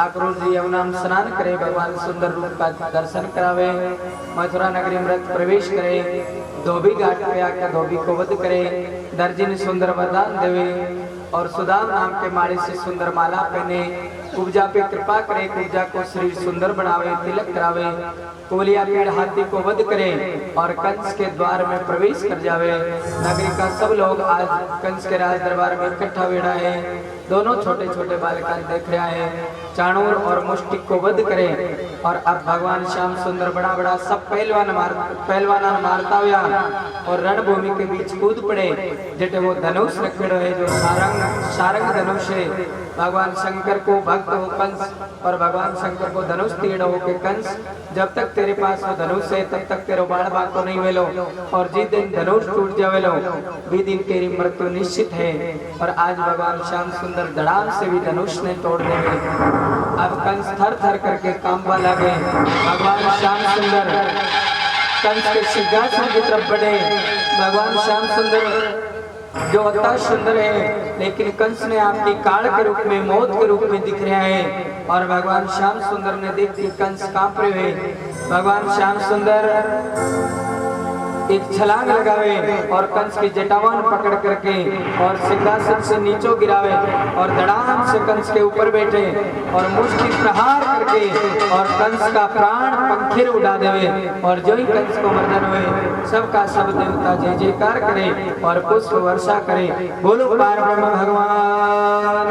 अक्रूर जी यमुना में स्नान करे, भगवान सुंदर रूप का दर्शन करावे, मथुरा नगरी में प्रवेश करे, धोबी घाट पे आकर धोबी को वध करे, दर्जन सुंदर वरदान देवे और सुदाम नाम के माड़ी से सुंदर माला पहने, कुब्जा पे कृपा करे, कुब्जा को शरीर सुंदर बनावे, तिलक करावे, कोलिया पेड़ हाथी को वध करे और कंस के द्वार में प्रवेश कर जावे। नगरी का सब लोग आज कंस के राज दरबार में इकट्ठा बैठा है। दोनों छोटे छोटे बालिका देख रहा है, चाणूर और मुष्टिक को वध करे। और अब भगवान श्याम सुंदर बड़ा बड़ा सब पहलवान मारता हुआ और रणभूमि के बीच कूद पड़े। जेटे वो धनुष रखेड़ो है, जो सारंग धनुष है। भगवान शंकर को भक्त हो कंस और भगवान शंकर को धनुष तीड़ा हो के कंस, जब तक तेरे पास वो धनुष है तब तक तेरे बाण बाग को नहीं वेलो, और जिस दिन धनुष टूट जावेलो भी दिन तेरी मृत्यु निश्चित है। और आज भगवान श्याम सुंदर धड़ाम से भी धनुष ने तोड़ देंगे। अब कंस थर थर करके कांपा लगे। भगवान श्याम सुंदर कंस के सिंहासन की तरफ बढ़े। भगवान श्याम सुंदर जो अत्यंत सुंदर है, लेकिन कंस ने आपकी काल के रूप में, मौत के रूप में दिख रहा है। और भगवान श्याम सुंदर ने देखी कंस कांप रहे हैं। भगवान श्याम सुंदर एक छलांग लगावे और कंस की जटावान पकड़ करके और सिंहासन से नीचे गिरावे और धड़ाम से कंस के ऊपर बैठे और मुष्टि प्रहार करके और कंस का प्राण पंखिर उड़ा देवे। और जो ही कंस को मर्दन हुए, सबका सब देवता जय जयकार करे और पुष्प वर्षा करे। बोलो पार ब्रह्म भगवान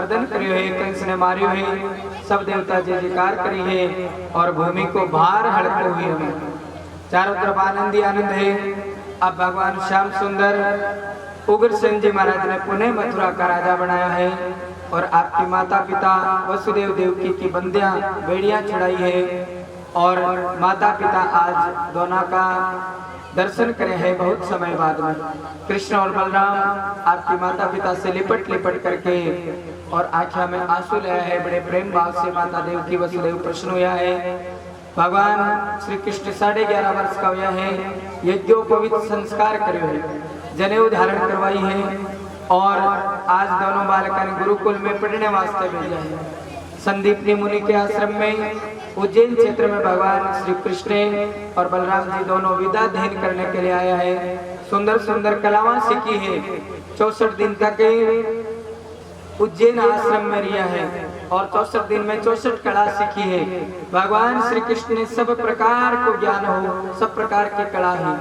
मर्दन करियो है, कंस ने मारियो है, सब देवता जय जयकार करी है और भूमि को भार हड़को हुई हमें। चारों तरफ आनंद ही आनंद है। अब भगवान श्याम सुंदर उग्रसेन जी महाराज ने पुनः मथुरा का राजा बनाया है और आपकी माता पिता वसुदेव देवकी की बंदियां बेड़ियां चढ़ाई है और माता पिता आज दोनों का दर्शन करे हैं बहुत समय बाद में। कृष्ण और बलराम आपकी माता पिता से लिपट लिपट करके और आँखों में आंसू लाया है, बड़े प्रेम भाव से माता देवकी वसुदेव प्रश्न हुआ है। भगवान श्री कृष्ण 11.5 वर्ष का हुआ है, यज्ञोपवीत संस्कार करियो है, जनेऊ धारण करवाई है और आज दोनों बालकों ने गुरुकुल में पढ़ने वास्ते भेजा है। संदीपनी मुनि के आश्रम में उज्जैन क्षेत्र में भगवान श्री कृष्ण और बलराम जी दोनों विद्या अध्ययन करने के लिए आया है। सुंदर सुंदर कलावां सीखी है। 64 दिन तक उज्जैन आश्रम में रिया है और 64 दिन में 64 कला सीखी है। भगवान श्री कृष्ण ने सब प्रकार को ज्ञान हो, सब प्रकार की कला है,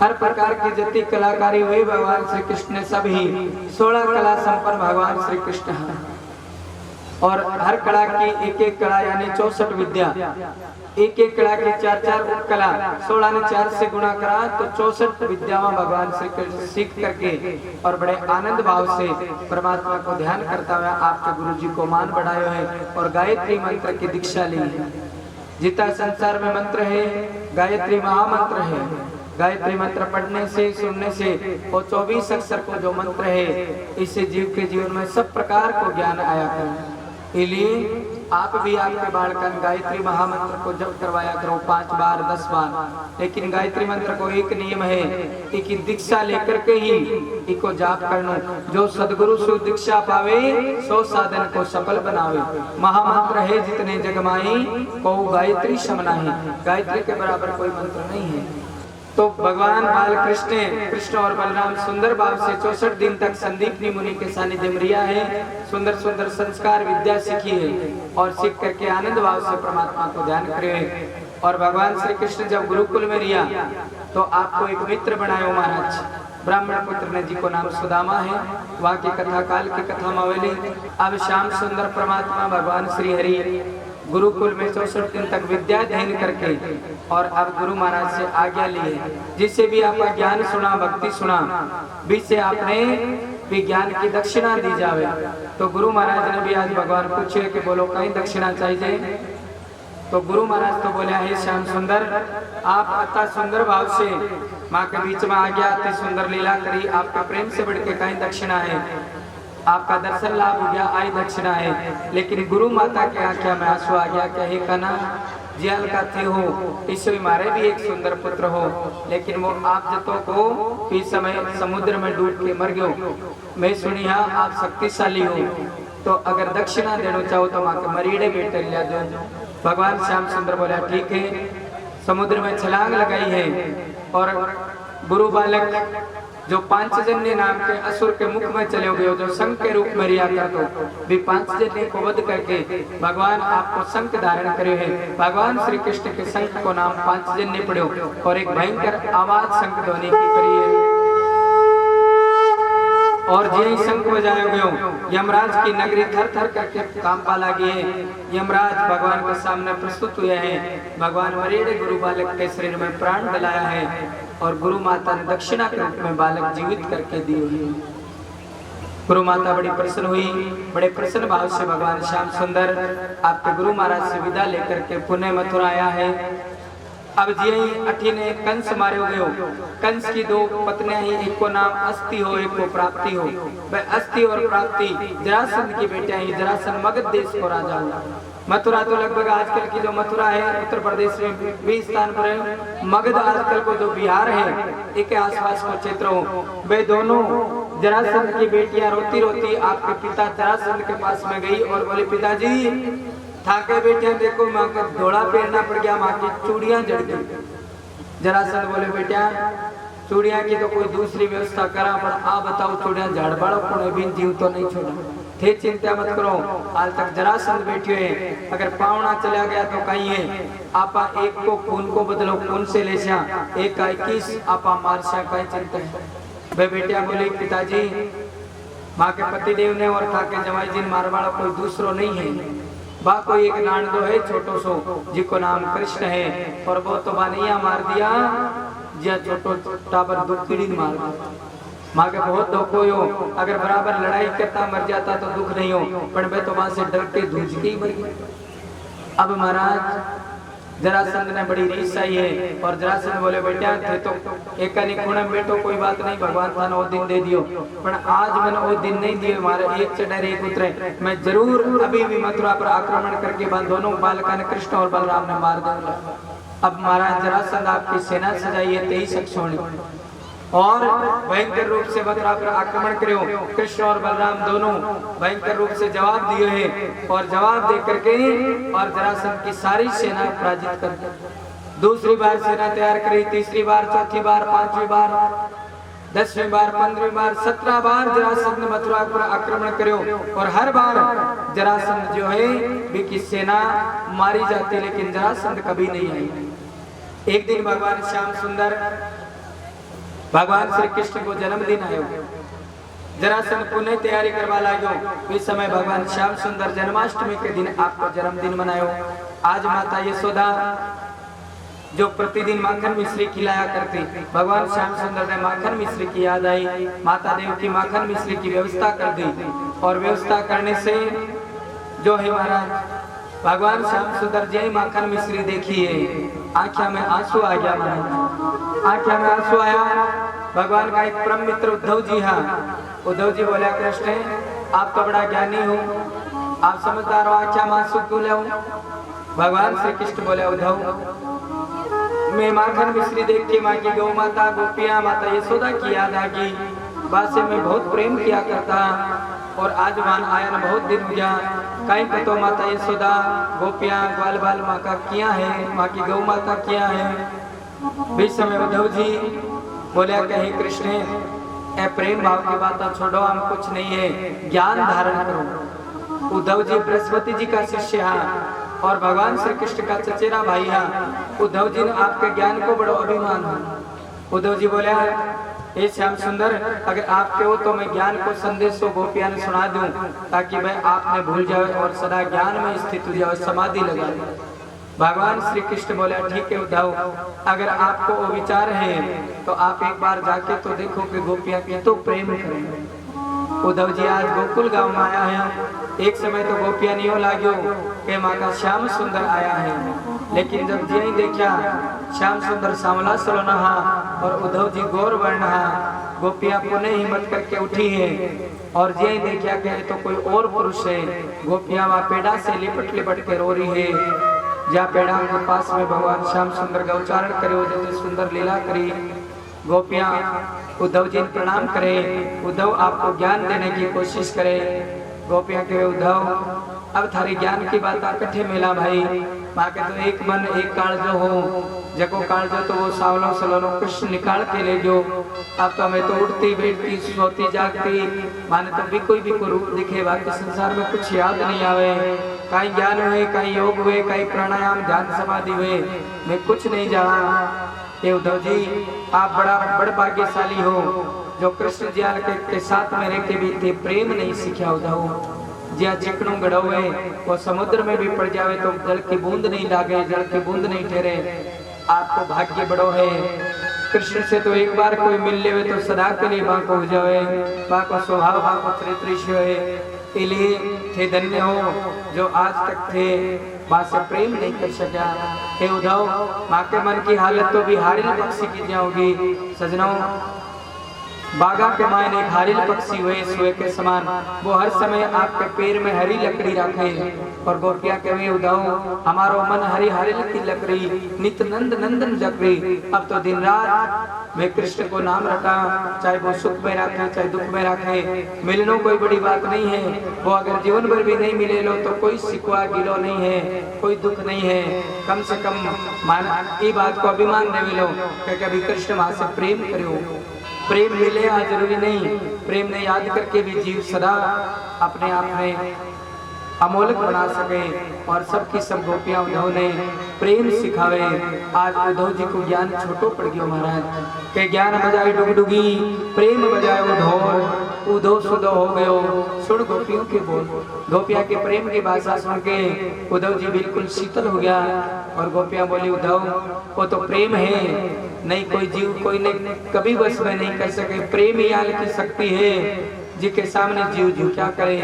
हर प्रकार की जितनी कलाकारी हुई भगवान श्री कृष्ण ने सभी 16 कला संपन्न भगवान श्री कृष्ण है और हर कला की एक एक कला यानी 64 विद्या, एक एक कला की 4-4 उपकला, 16 ने 4 से गुणा करा तो 64 विद्याओं भगवान श्री कृष्ण सीख करके और बड़े आनंद भाव से परमात्मा को ध्यान करता हुआ आपके गुरु जी को मान बढ़ाया है और गायत्री मंत्र की दीक्षा ली है। जितना संसार में मंत्र है गायत्री महामंत्र है। गायत्री मंत्र पढ़ने से सुनने से वो 24 अक्षर को जो मंत्र है इससे जीव के जीवन में सब प्रकार को ज्ञान आया करे। इसलिए आप भी आपके बालकन गायत्री महामंत्र को जप करवाया करो 5 बार 10 बार। लेकिन गायत्री मंत्र को एक नियम है कि दीक्षा लेकर के ही इको जाप करना। जो सदगुरु सु दीक्षा पावे सो साधन को सफल बनावे। महामंत्र है जितने जगमाई को गायत्री समनाही। गायत्री के बराबर कोई मंत्र नहीं है। तो भगवान बाल कृष्ण और बलराम सुंदर भाव से 64 दिन तक संदीपनी मुनि के सानिध्य में रिया है। सुंदर सुंदर संस्कार विद्या सीखी है और सीख करके आनंद भाव से परमात्मा को ध्यान करे। और भगवान श्री कृष्ण जब गुरुकुल में रिया तो आपको एक मित्र बनायो महाराज। ब्राह्मण पुत्र ने जी को नाम सुदामा है। वहाँ की कथा काल की कथा मावेली। अब श्याम सुंदर परमात्मा भगवान श्री हरि गुरुकुल में 64 दिन तक विद्या अध्ययन करके और अब गुरु महाराज से आज्ञा ली है। जिससे भी आपका ज्ञान सुना भक्ति सुना बीच से आपने भी ज्ञान की दक्षिणा दी जावे। तो गुरु महाराज ने भी आज भगवान पूछे कि बोलो कहीं दक्षिणा चाहिए। तो गुरु महाराज तो बोले हे श्याम सुंदर आप अतः सुंदर भाव से माँ के बीच में आ गया, अति सुंदर लीला करी, आपका प्रेम से बढ़ के कहीं दक्षिणा है। आपका दर्शन लाभ हो गया, आई दक्षिणा है। लेकिन गुरु माता के आंखों में आंसू आ गया कहे कना जियाल का थे हो इससे मारे भी एक सुंदर पुत्र हो, लेकिन वो आप जतों को इस समय समुद्र में डूब के मर गयो। मैं सुनी हाँ आप शक्तिशाली हो, तो अगर दक्षिणा देना चाहो तो माँ के मरीड़े बेटे लिया दो। भगवान श्याम सुंदर बोला ठीक है। समुद्र में छलांग लगाई है और गुरु बालक जो पांचजन्य नाम के असुर के मुख में चले गए, जो शंख के रूप में रिया कर दो भी पांचजन्य को वध करके भगवान आपको शंख धारण करे है। भगवान श्री कृष्ण के शंख को नाम पांचजन्य पड़ो और एक भयंकर आवाज शंख ध्वनि की करी है। और जे शंख बजाए गयो यमराज की नगरी थर थर करके कांपा लगी है। यमराज भगवान के सामने प्रस्तुत हुए हैं। भगवान मरेड़े गुरु बालक के शरीर में प्राण डलाया है और गुरु माता ने दक्षिणा के रूप में बालक जीवित करके दी हुई। गुरु माता बड़ी प्रसन्न हुई। बड़े प्रसन्न भाव से भगवान श्याम सुंदर आपके गुरु महाराज से विदा लेकर के पुनः मथुरा आया है। अब जी अठी ने कंस मारे गयो। कंस की 2 पत्नियां ही, एक को नाम अस्ति हो एक को प्राप्ति हो। वह अस्ति और प्राप्ति जरासंध की बेटियां ही। जरासंध मगध देश को राजा हुआ। मथुरा तो लगभग आजकल की जो मथुरा है उत्तर प्रदेश में 20 स्थान पर है। मगध आजकल को जो बिहार है एक आसपास को क्षेत्र हो। वे दोनों जरासंध की बेटियां रोती रोती आपके पिता जरासंध के पास में गई और बोले पिताजी थाके बेटियां देखो माँ का घोड़ा पहनना पड़ गया, माँ की चूड़ियां जड़ गई। जरासंध बोले बेटिया चूड़ियां की तो कोई दूसरी व्यवस्था करा, पर आप बताओ चूड़ियां झाड़ बाड़ो कौन भी जीव तो नहीं छोड़ा। थे चिंता मत करो, हाल तक जरासंध बैठे हैं। अगर पावना चला गया तो कहीं है आपा एक को खून को बदलो, खून से ले जा एक का 21 आपा मारसा कहीं चिंता है। वे बेटिया बोले पिताजी माँ के पतिदेव ने और था के जवाई जी मारवाड़ा कोई दूसरो नहीं है, बा कोई एक नानदो है छोटो सो जिको नाम कृष्ण है, और वो तो बानिया मार दिया जिया छोटो टाबर दुखड़ी मार दिया। माँ के बहुत दुख हो, अगर बराबर लड़ाई करता मर जाता तो दुख नहीं हो, पर मैं तो वहां से डर के धूझ के ही मर गया। अब महाराज जरासंध ने बड़ी रीस आई है, और जरासंध बोले बेटा थे तो एक खूण बैठो कोई बात नहीं, भगवान थाने वो दिन दे दियो, पर आज मैंने वो दिन नहीं दिए, हमारे एक चढ़े एक उतरे, मैं जरूर अभी भी मथुरा पर आक्रमण करके बाद दोनों बालका ने कृष्ण और बलराम ने मार दूंगा। अब महाराज जरासंध आपकी सेना सजाई है 23 अक्षोणी, और भयंकर रूप से मथुरा पर आक्रमण करो। कृष्ण और बलराम दोनों भयंकर रूप से जवाब दिए हैं, और जवाब दे करके और जरासंध की सारी सेना पराजित कर दी। दूसरी बार सेना तैयार करी, तीसरी बार, चौथी बार, पांचवी बार, 10वीं बार, 15वीं बार, 17 बार जरासंध ने मथुरा पर आक्रमण करो, और हर बार जरासंध जो है भी की सेना मारी जाती, लेकिन जरासंध कभी नहीं आई। एक दिन भगवान श्याम सुंदर भगवान श्री कृष्ण को जन्मदिन आयो, जरासंध पुनः तैयारी करवा लागो। इस समय भगवान श्याम सुंदर जन्माष्टमी के दिन आपको जन्मदिन मनायो। आज माता यशोदा जो प्रतिदिन माखन मिश्री खिलाया करती, भगवान श्याम सुंदर ने माखन मिश्री की याद आई, माता देव की माखन मिश्री की व्यवस्था कर दी, और व्यवस्था करने से जो है महाराज भगवान श्याम सुंदर जी माखन मिश्री देखी है, आंखों में आंसू आ गया महाराज, आंखों में आंसू आया। भगवान का एक परम मित्र उद्धव जी है, उद्धव जी बोला कृष्ण आप तो बड़ा ज्ञानी हो, आप समझदार हो, आंखों में आंसू क्यों ले? भगवान श्री कृष्ण बोले उद्धव मैं माखन मिश्री देख के माँ की गौ माता गोपियां माता यशोदा की याद आ गई, बात से मैं बहुत प्रेम किया करता, और आज मान आया न बहुत दिन हो गया, कहीं पे तो माता यशोदा गोपियां ग्वाल बाल माँ का किया है, माँ की गौ माता किया है। बीच समय उद्धव जी बोले कहीं कृष्ण ए प्रेम भाव की बात छोड़ो, हम कुछ नहीं है, ज्ञान धारण करो। उद्धव जी बृहस्पति जी का शिष्य है, और भगवान श्री कृष्ण का चचेरा भाई है। उद्धव जी ने आपके ज्ञान को बड़ो अभिमान है। उद्धव जी बोले हे श्याम सुंदर अगर आपके हो तो मैं ज्ञान को संदेश तो गोपिया ने सुना दूं, ताकि मैं आपने भूल जाए और सदा ज्ञान में स्थित हो जाए, समाधि लगा ले। भगवान श्री कृष्ण बोले ठीक है उद्धव, अगर आपको वो विचार है तो आप एक बार जाके तो देखो कि गोपिया की तो प्रेम करें। उद्धव जी आज गोकुल गांव में आया है, एक समय तो गोपिया नहीं हो लागो कि माँ का श्याम सुंदर आया है, लेकिन जब जी देखा श्याम सुंदर सांवला सलोना और उद्धव जी गौर वर्ण गोपिया पुनः हिम्मत करके उठी है, और जी देखा कि तो कोई और पुरुष है। गोपिया वहाँ पेड़ा से लिपट लिपट के रो रही है, जहाँ पेड़ा के पास में भगवान श्याम सुंदर का उच्चारण करे, जैसे सुंदर लीला करी। गोपियां उद्धव जी प्रणाम करे, उद्धव आपको ज्ञान देने की कोशिश करे। गोपियां कहे उद्धव अब थारी ज्ञान की बात कट्ठे मिला भाई, माँ के तो एक मन एक काल जो हो, जको काल जो तो वो सावलो सलोनो कृष्ण निकाल के ले जो। अब तो मैं तो उठती बैठती सोती जागती, माने तो भी कोई रूप दिखे, बाकी संसार में कुछ याद नहीं आवे, कहीं ज्ञान हुए कहीं योग हुए कहीं प्राणायाम ध्यान समाधि हुए, मैं कुछ नहीं जाना। ये उद्धव जी आप बड़ा बड़ भाग्यशाली हो जो कृष्ण जी के साथ में रहते भी थे प्रेम नहीं सीखा। उद्धव जिया चिकनों गड़ो है वो समुद्र में भी पड़ जावे तो जल की बूंद नहीं लागे, जल की बूंद नहीं ठहरे। आपको भाग्य बड़ो है, कृष्ण से तो एक बार कोई मिल ले तो सदा के लिए माँ को हो जावे, माँ को स्वभाव माँ को चरित्र है। इसलिए थे धन्य हो जो आज तक थे माँ से प्रेम नहीं कर सका। हे उद्धव माँ के मन की हालत तो भी हारिल पक्षी की जाओगी। सजनों बागा के मायने एक हारिल पक्षी हुए सोए के समान, वो हर समय आपके पैर में हरी लकड़ी रखे, और गोपिया के वे उद्धव हमारो मन हरी हरिल की लकड़ी नित नंद नंदन लकड़ी। अब तो दिन रात मैं कृष्ण को नाम रखा, चाहे वो सुख में रखे चाहे दुख में रखे, मिलनो कोई बड़ी बात नहीं है। वो अगर जीवन भर भी नहीं मिले लो तो कोई सिकवा गिलो नहीं है, कोई दुख नहीं है। कम से कम मान ये बात को अभिमान नहीं मिलो कि कभी कृष्ण माँ से प्रेम करो। प्रेम मिले आज जरूरी नहीं, प्रेम ने याद करके भी जीव सदा अपने आप में अमोलक बना सके और सबकी सब गोपियां उन्होंने प्रेम सिखावे। आज उद्धव जी को ज्ञान छोटो पड़ गयो महाराज के ज्ञान बजाए डुगडुगी प्रेम बजाए वो ढोल उदो सुदो हो गयो सुन गोपियों के बोल। गोपिया के प्रेम की भाषा सुन के उद्धव जी बिल्कुल शीतल हो गया और गोपियां बोली उद्धव वो तो प्रेम है, नहीं कोई जीव कोई ने कभी बस में नहीं कर सके। प्रेम ही आल की शक्ति है जिसके सामने जीव जीव क्या करे।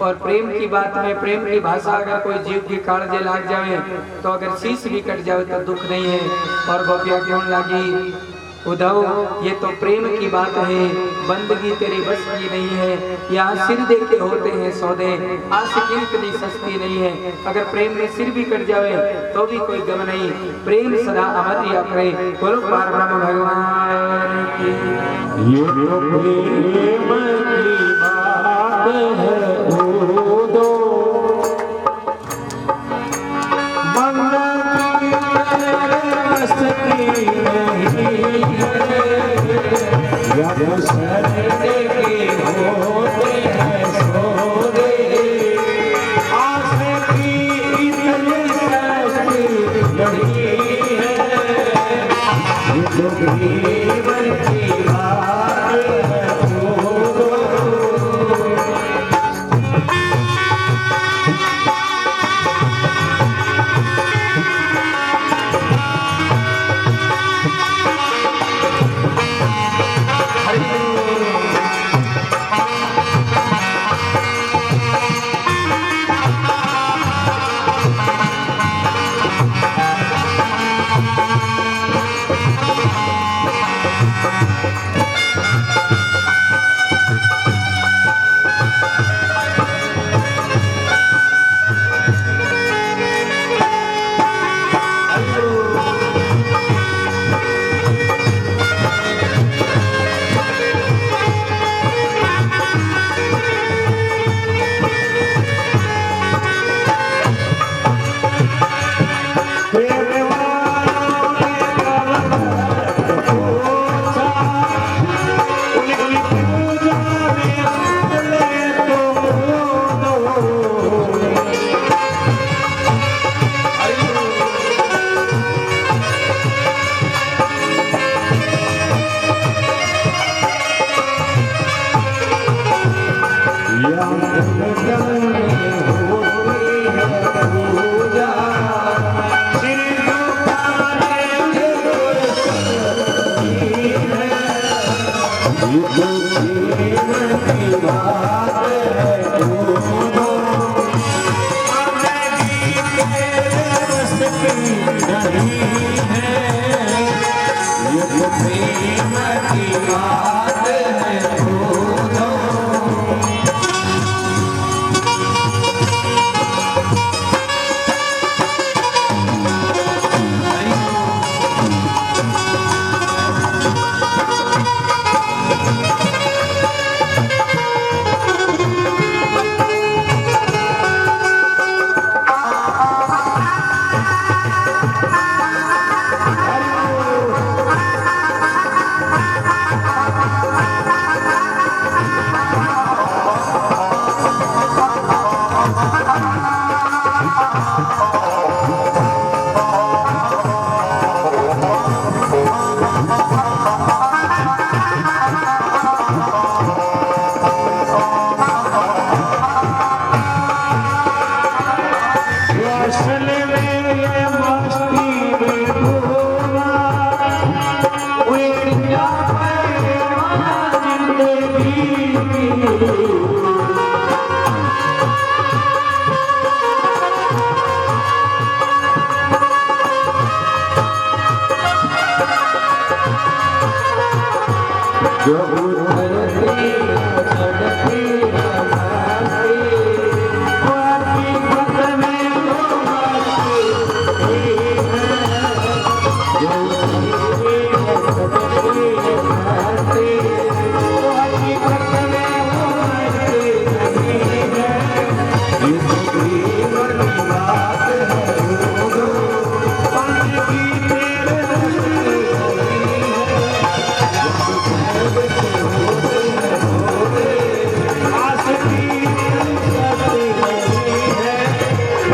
और प्रेम की बात में प्रेम की भाषा अगर कोई जीव की कालजे लाग जावे तो अगर शीश भी कट जावे तो दुख नहीं है। और गोपिया क्यों लागी उद्धव ये तो प्रेम की बात है, बंदगी तेरे बस की नहीं है। यहाँ सिर दे के होते हैं सौदे, आशिकी इतनी सस्ती नहीं है। अगर प्रेम में सिर भी कट जावे तो भी कोई गम नहीं, प्रेम सदा अमर रिया करे। बोलो पार ब्रह्म भगवान की। ये तो प्रेम की बात है ओ दो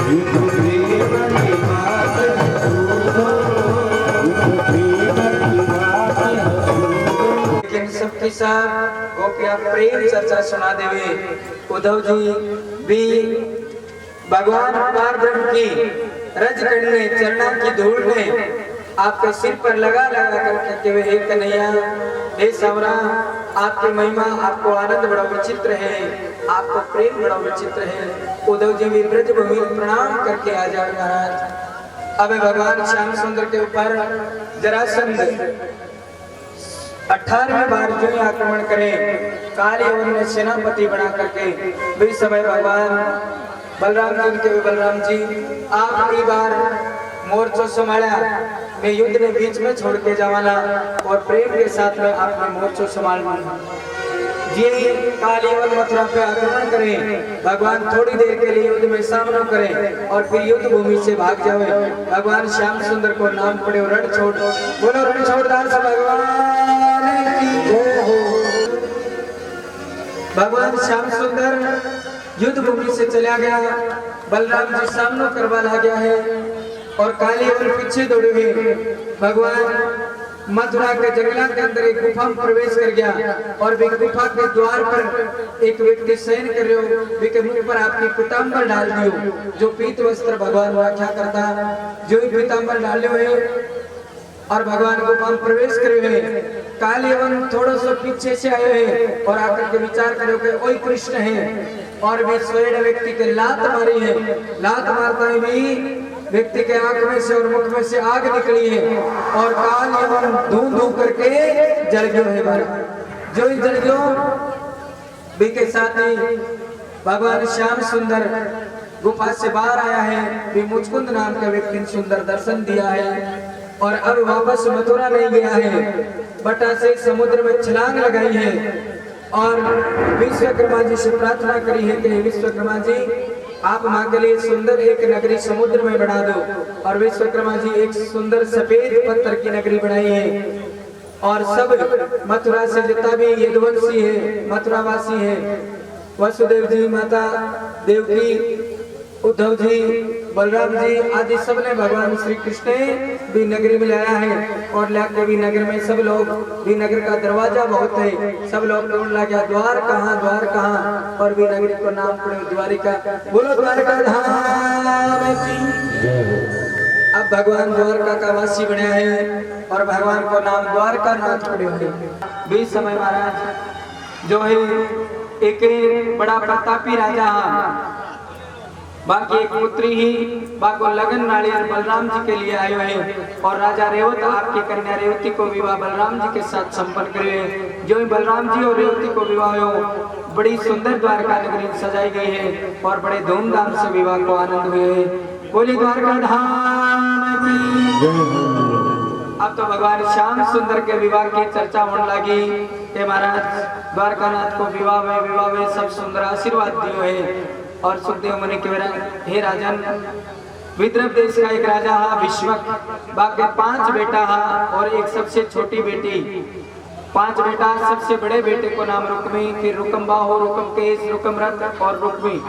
लेकिन सबके साथ गोपियां प्रेम चर्चा सुना देवे। उद्धव जी भी भगवान पारब्रह्म की रज करने चरणों की धूल ने आपके सिर पर लगा लगा करके कि वे हे कन्हैया, हे सावरा, आपकी महिमा, आपको आनंद बड़ा विचित्र है, आपको प्रेम बड़ा विचित्र है। उद्धव जी भी ब्रज भूमि प्रणाम करके आ जाए महाराज। अब भगवान श्याम सुंदर के ऊपर जरासंध 18वें बार जो आक्रमण करे, काल यवन ने सेनापति बना करके भी समय भगवान बलराम जी के बलराम जी आखिरी बार मोर्चो संभाला, मैं युद्ध में बीच में छोड़ के जावाला और प्रेम के साथ में आपने मोर्चो संभालना। जी काल यवन मथुरा पे आक्रमण करें, भगवान थोड़ी देर के लिए युद्ध में सामना करें और फिर युद्ध भूमि से भाग जावे। भगवान श्याम सुंदर को नाम पड़े रण छोड़, बोलो रण छोड़दास भगवान की जय हो। भगवान श्याम सुंदर युद्ध भूमि से चला गया, बलराम जी सामना करवा ला गया है और काली और पीछे दौड़े हुए भगवान मथुरा के जंगल के अंदर एक गुफा में प्रवेश कर गया और वे गुफा के द्वार पर एक व्यक्ति शयन कर रहे हो, वे के मुंह पर आपकी पीतांबर डाल दियो, जो पीत वस्त्र भगवान व्याख्या करता, जो पीतांबर डाले हुए और भगवान गुफा में प्रवेश करे हुए। काल एवं थोड़ा सा पीछे से आए हैं और आकर के विचार करो कि वही कृष्ण है और वे स्वयं व्यक्ति के लात मारी है। लात मारता है भी व्यक्ति के आंख में से और मुख में से आग निकली है और काल एवं धूम धूम करके जल गयो है। जो ही जल गयो भी के साथ ही भगवान श्याम सुंदर गुफा से बाहर आया है, भी मुचकुंद नाम का व्यक्ति सुंदर दर्शन दिया है और अब वापस मथुरा नहीं गया है, बटा से समुद्र में छलांग लगाई है और विश्वकर्मा जी से प्रार्थना करी है कि विश्वकर्मा जी आप मां के लिए सुंदर एक नगरी समुद्र में बना दो। और विश्वकर्मा जी एक सुंदर सफेद पत्थर की नगरी बनाई है और सब मथुरा से जितना भी यदुवंशी है, मथुरावासी है, वसुदेव जी, माता देवकी, उद्धव जी, बलराम जी आदि सब ने भगवान श्री कृष्ण भी नगरी में लाया है और लाके भी नगर में सब लोग भी नगर का दरवाजा बहुत है, सब लोग ढूंढ लगा द्वार कहाँ और भी नगरी को नाम पड़े द्वारिका। बोलो द्वारका धाम की। अब भगवान द्वारका का वासी बना है और भगवान को नाम द्वारका नाथ पड़े हुए। बीच समय महाराज जो है एक बड़ा प्रतापी राजा, बाकी एक पुत्री ही बाको लगन नारियल बलराम जी के लिए आए हैं और राजा रेवत आपकी कन्या रेवती को विवाह बलराम जी के साथ संपन्न करे। जो बलराम जी और रेवती को विवाह हो, बड़ी सुंदर द्वारका नगरी सजाई गई है और बड़े धूमधाम से विवाह को आनंद हुए हैं। बोली द्वारका धाम की। अब तो भगवान श्याम सुंदर के विवाह की चर्चा होने लगी कि महाराज द्वारकानाथ को विवाह में सब सुंदर आशीर्वाद दियो है। और सुखदेव मुनि के हे राजन, विदर्भ देश का एक राजा हा विश्वक, बाकी 5 बेटा हा और एक सबसे छोटी बेटी। 5 बेटा, सबसे बड़े बेटे को नाम रुक्मी, फिर रुकमबाहु, रुकमकेश, रुकमरथ और रुक्मी,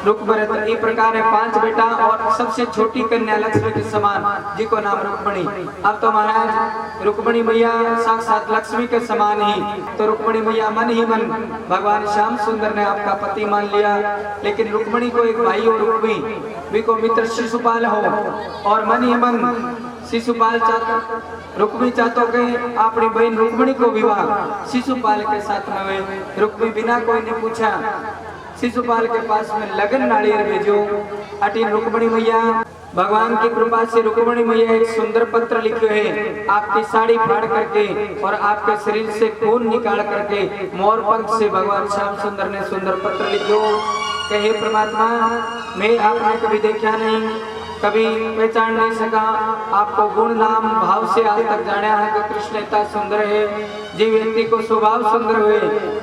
रुकभरत, इस प्रकार है 5 बेटा और सबसे छोटी कन्या लक्ष्मी के समान जिसको नाम रुक्मणी। अब तो महाराज रुक्मणी मैया साक्षात लक्ष्मी के समान ही, तो रुक्मणी मैया मन ही मन भगवान श्याम सुंदर ने आपका पति मान लिया। लेकिन रुक्मणी को एक भाई और रुक्मी को मित्र शिशुपाल हो और मन ही मन शिशुपाल चाहता, रुक्मी चाहतो के अपनी बहन रुक्मणी को विवाह शिशुपाल के साथ में हुए। रुक्मी बिना कोई ने पूछा शिशुपाल के पास में लगन नारियल भेजो। अटी रुक्मणी मैया भगवान की कृपा से रुक्मणी मैया एक सुंदर पत्र लिखे है, आपकी साड़ी फाड़ करके और आपके शरीर से खून निकाल करके मोर पंख से भगवान श्याम सुंदर ने सुंदर पत्र लिखो कि हे परमात्मा, मैं आपने कभी देखा नहीं, कभी पहचान नहीं सका, आपको गुण नाम भाव से आज तक जाना है कि कृष्ण इतना सुंदर है। जी व्यक्ति को स्वभाव सुंदर हुए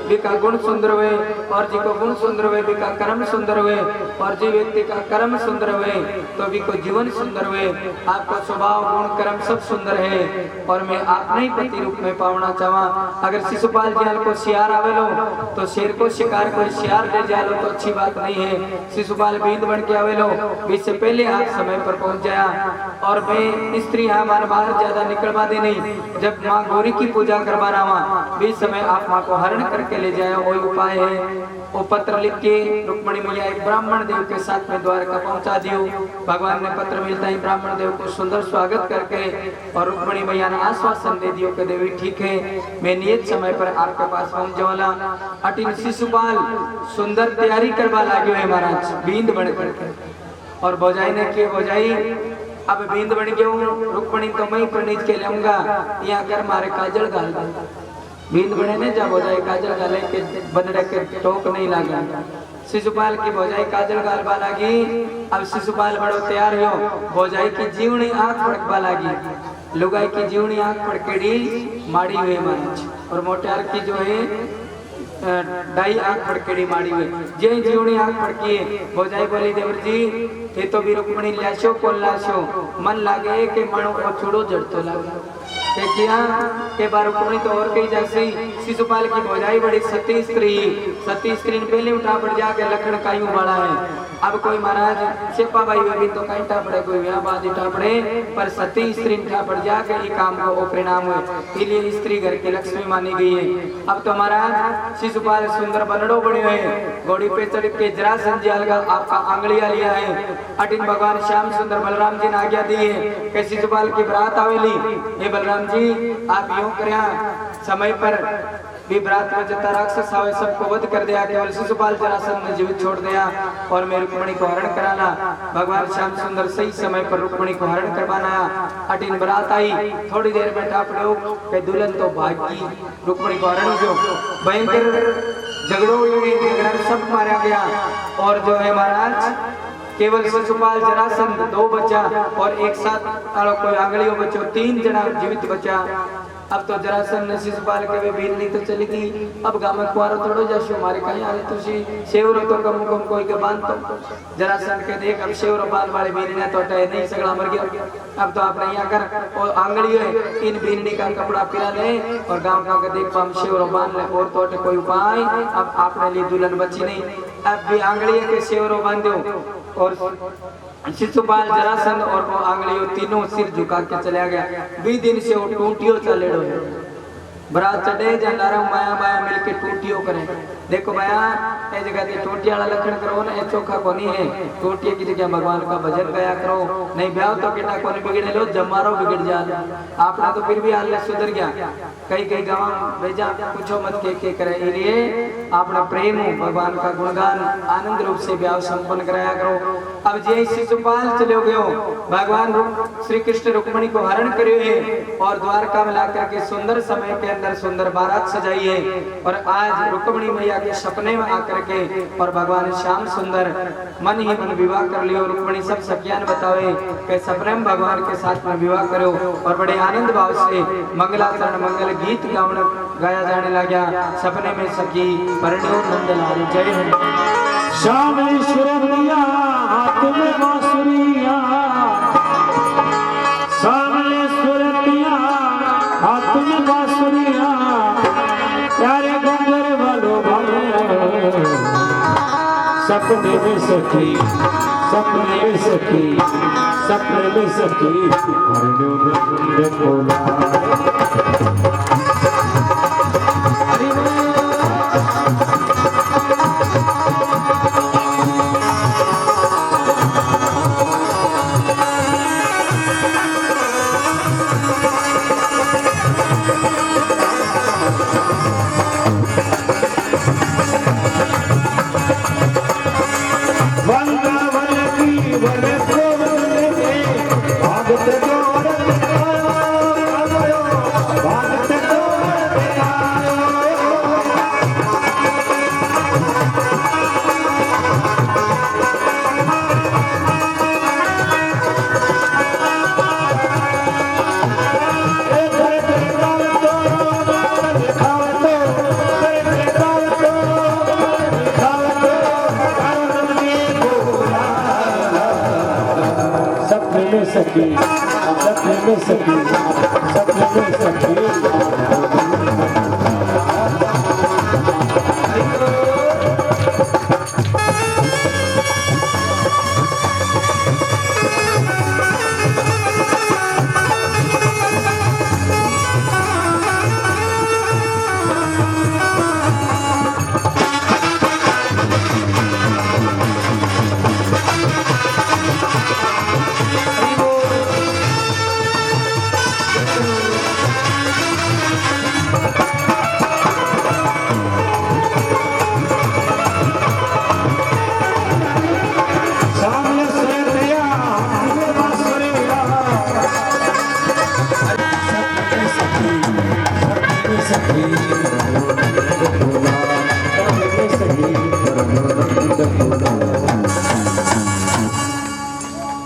बिका गुण सुंदर हुए और जी को गुण सुंदर हुए बिका कर्म सुंदर हुए और जी व्यक्ति का कर्म सुंदर हुए तो भी को जीवन सुंदर हुए। आपका स्वभाव गुण कर्म सब सुंदर है और मैं आपने ही पति रूप में पावना चाहवा। अगर शिशुपाल जी को शियार आवे लो तो शेर को शिकार कोई शियार ले जा लो तो अच्छी बात नहीं है। शिशुपाल बींद बन के आवे लो इससे पहले आप समय पर पहुंच जाया। और मैं स्त्री हमारे बाहर ज्यादा निकलवा दे नहीं, जब माँ गौरी की पूजा करवा रहा बीच समय आप माँ को हरण करके ले जाए वही उपाय है। वो पत्र लिख के रुक्मणी मैया एक ब्राह्मण देव के साथ में द्वारका पहुंचा दियो। भगवान ने पत्र मिलता ही ब्राह्मण देव को सुंदर स्वागत करके और रुक्मणी मैया ने आश्वासन दे दियो कि देवी ठीक है मैं नियत समय पर आपके पास पहुंच जाऊंगा। अटिन शिशुपाल सुंदर तैयारी करवा लाग्यो है महाराज बींद बन करके और भौजाई ने किए भौजाई अब बींद बन गयो रुक्मणी तो मैं प्रणीत के लाऊंगा यहाँ कर मारे काजल गाल बींद बने ने जब भौजाई काजल गाले के बन रखे टोक नहीं लगा। शिशुपाल की भौजाई काजल गालबा लागी। अब शिशुपाल बड़ो तैयार हो भौजाई की जीवनी आंख फड़कबा लागी। लुगाई की जीवनी आंख फड़केड़ी माड़ी हुई महाराज और मोटार की जो है डाई आंख फड़केड़ी माड़ी हुई जे जीवनी आंख फड़की भौजाई बोली देवर जी ये तो भी रुक्मणी लाशो को लाशो मन लागे के मणो को छोड़ो जड़तो लागे देखिया के बार रुक्मणी तो और कही जैसे शिशुपाल की भौजाई बड़ी सती स्त्री पहले उठा पड़ जाके लखन कायू वाला है। अब कोई महाराज शेपा भाई भी तो कहीं उठा पड़े कोई यहाँ बाद उठा पड़े पर सती स्त्री उठा पड़ जाके ये काम का वो परिणाम हुए इसलिए स्त्री घर की लक्ष्मी मानी गई है। अब तो महाराज शिशुपाल सुंदर बनड़ो बने हुए घोड़ी पे चढ़ के जरासंध जी का आपका आंगलिया लिया है। अटिन भगवान श्याम सुंदर बलराम जी ने आज्ञा दी है कि शिशुपाल की बरात आवेली ये बलराम जी आप यूं करिया समय पर भी बरात में जितना राक्षस आवे सबको वध कर दिया केवल शिशुपाल जरासंध ने जीवित छोड़ दिया और मैं रुक्मणी को हरण कराना। भगवान श्याम सुंदर सही समय पर रुक्मणी को हरण करवाना। अटिन बरात आई थोड़ी देर में टापड़ो के दुल्हन तो भागी रुक्मणी को हरण जो भयंकर झगड़ो सब मारा गया और जो है महाराज केवल शिशुपाल जरासंध दो बचा और एक साथ कोई आंगलियों बचो तीन जना जीवित बचा। अब तो जरासंध ने शिशुपाल के वे बीर नहीं तो चली गई। अब गांव में कुआरो थोड़ो जाशो मारे कहीं आले तुसी शेवरो तो कम कम कोई के बांध तो जरासंध के देख अब शेवरो बाल वाले बीर ने तो टय नहीं सगड़ा मर गया। अब तो आपने यहाँ कर और आंगली है इन बीरनी का कपड़ा पिला ले और गांव का के देख पाम शेवरो बांध ले और तो कोई उपाय अब आपने लिए दुल्हन बची नहीं। अब भी आंगली के शेवरो बांधो और शिशुपाल जरासंध और वो आंगलियों तीनों सिर झुका के चला गया। 20 दिन से वो टूटियो चलेड़ो है बरात चढ़े जंडारा माया बाया मिलके टूटियो करे। देखो भैया ए जगह ते टोटिया वाला लखन करो ना ए चोखा कोनी है टोटिया की जगह भगवान का भजन गाया करो नहीं ब्याह तो केटा कोनी बिगड़े लो जमारो बिगड़ जा आपने तो फिर भी हाल सुधर गया। कई गांव भेजा पूछो मत के करे इसलिए अपना प्रेम भगवान का गुणगान आनंद रूप से ब्याह संपन्न कराया करो। अब जय शिशुपाल चले गयो भगवान श्री कृष्ण रुक्मणी को हरण करे और द्वारका में लाकर के सुंदर समय के अंदर सुंदर बारात सजाई है और आज रुक्मणी मैया के सपने में आकर के और भगवान श्याम सुंदर मन ही मन विवाह कर लियो। रुक्मणी सब सखियान बतावे कि सपने में भगवान के साथ में विवाह करो और बड़े आनंद भाव से मंगलाचरण मंगल गीत गाया जाने लगा। सपने में सखी परिणयो नंदलाल जय हो श्याम सुरतिया हाथ में बांसुरिया सामने सुरतिया हाथ में बांसुरिया प्यारे गुंजर वालों भले सपने में सखी सपने में सखी सपने में सखी परिणयो नंद बोला सखी सपने में सखी सपने में सखी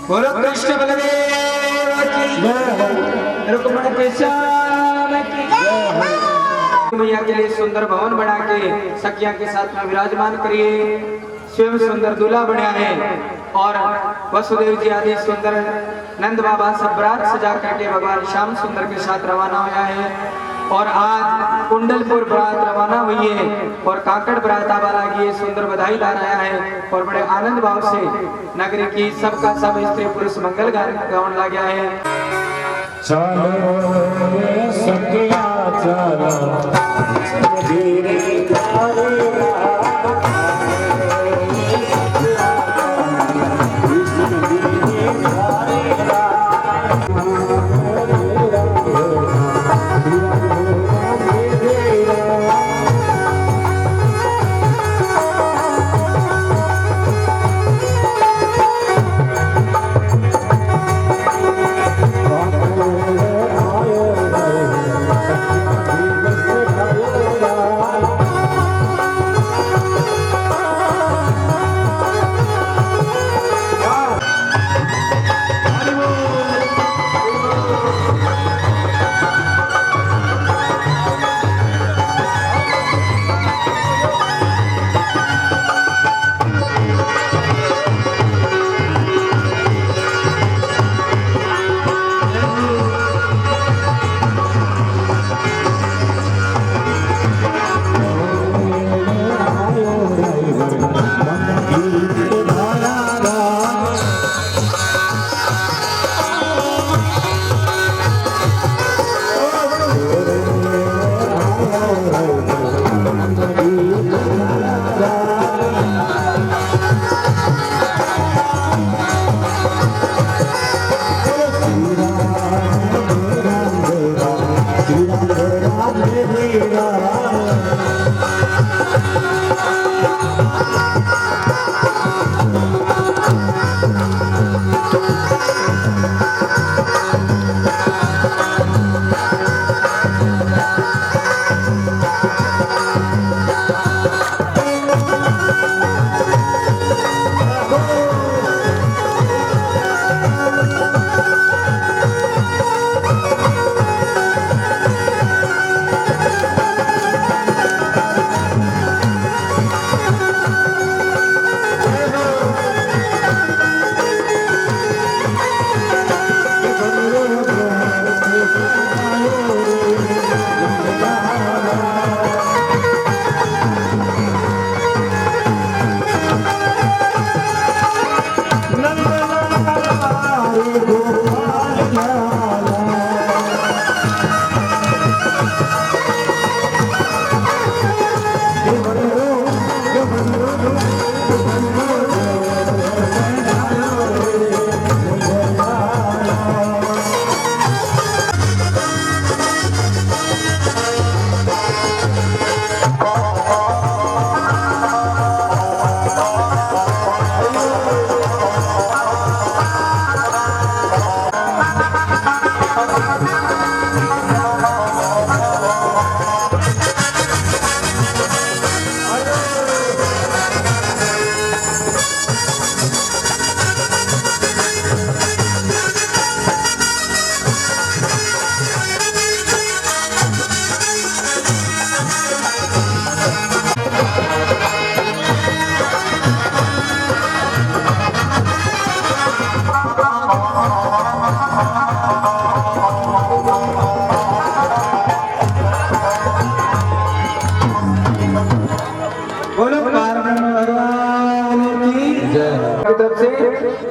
बोलो कृष्ण बलदेव की रुक्मण के श्याम की मैया के लिए सुंदर भवन बना के सखिया के साथ में विराजमान करिए। स्वयं सुंदर दूल्हा बना है और वसुदेव जी आदि सुंदर नंद बाबा सब बारात सजा करके भगवान श्याम सुंदर के साथ रवाना हुआ है। और आज कुंडलपुर बारात रवाना हुई है और काकड़ बारात आवा लगी है। सुंदर बधाई ला रहा है और बड़े आनंद भाव से नगरी की सबका सब स्त्री पुरुष मंगल गान ला गया है। चलो सखिया चलो धीरे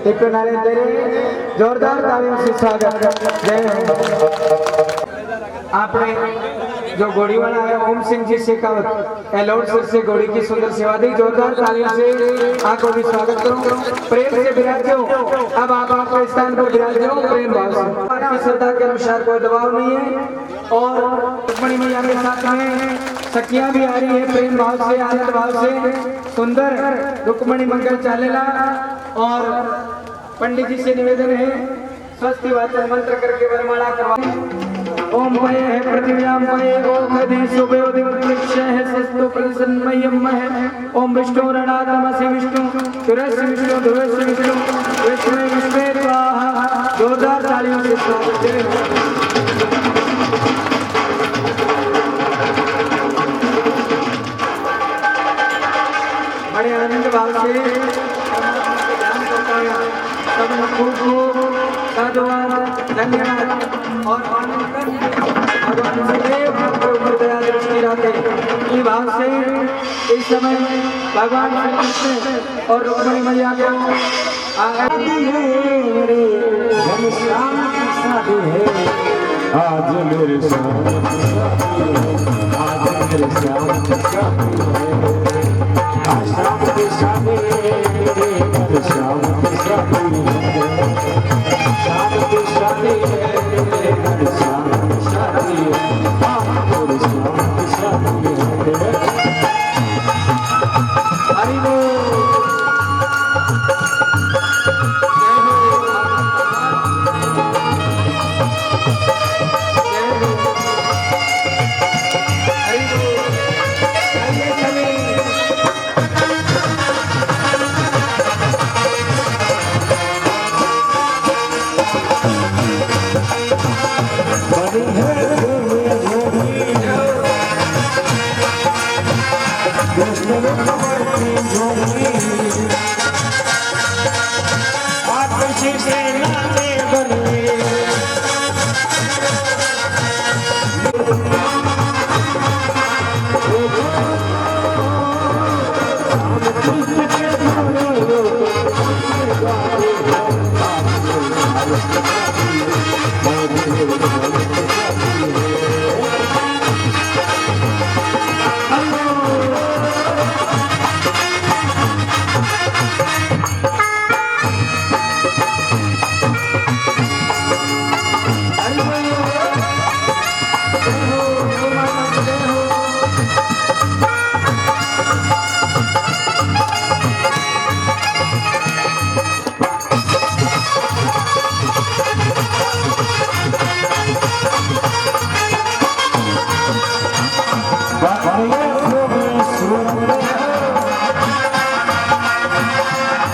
एक नारे तेरे जोरदार तालियों से स्वागत। जय हो। आपने जो घोड़ी वाला है ओम सिंह जी शेखावत एलोड सर से घोड़ी की सुंदर सेवा दी, जोरदार तालियों से आपको भी स्वागत करूं। प्रेम से विराजो, अब आप आपके स्थान पर विराजो प्रेम भाव से। आपकी श्रद्धा के अनुसार कोई दबाव नहीं है और रुक्मणी मैया के साथ में सखियां भी आ रही है प्रेम भाव से आनंद भाव से। सुंदर रुक्मणी मंगल चालेला और पंडित जी से निवेदन है स्वस्ति वाचन मंत्र करके वरमाला करवा। ओम मय है पृथ्व्यां मय ओम नदी सुबोधिं वृक्ष है सस्तो प्रसन्नमयम् है। ओम विष्णु रणा विष्णु तुरस्य विष्णु ध्रुवस्य विष्णु विष्णु विष्णु स्वाहा। जोरदार तालियों से स्वागत है। बड़े आनंद भाव से ध्यान करता है सब खूब साधुवाद धन्यवाद और भगवान सदैव आपके ऊपर दया दृष्टि रखे। इस भाव से इस समय भगवान श्री कृष्ण और रुक्मिणी मैया को आज मेरे श्याम की शादी है, आज मेरे श्याम की शादी है, आज मेरे श्याम की शादी है, आज श्याम की शादी है, मेरे श्याम की शादी है, श्याम की शादी है, मेरे श्याम की शादी है, मेरे श्याम की शादी है। हरि बोल।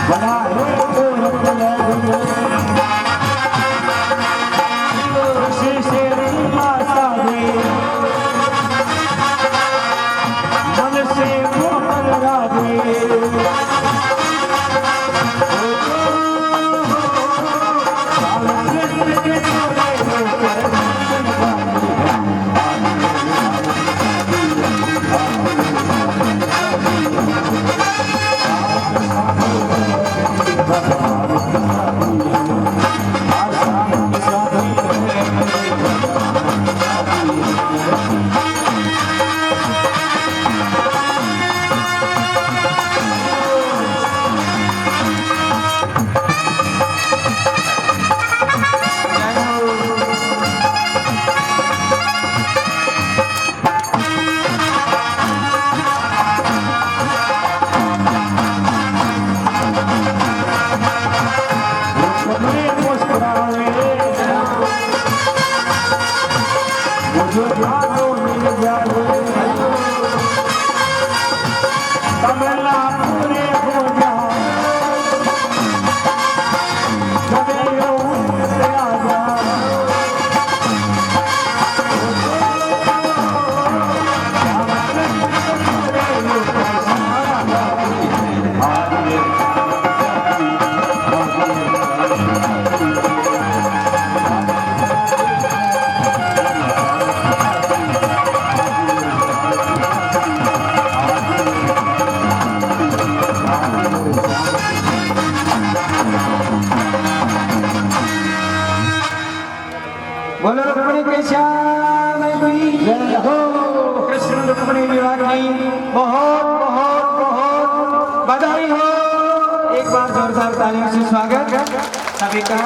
बड़ा है बोलो रुक्मिणी के श्याम की जय हो। कृष्ण रुक्मिणी विवाह की बहुत बहुत बहुत बधाई हो। एक बार जोरदार तालियों से स्वागत सभी का।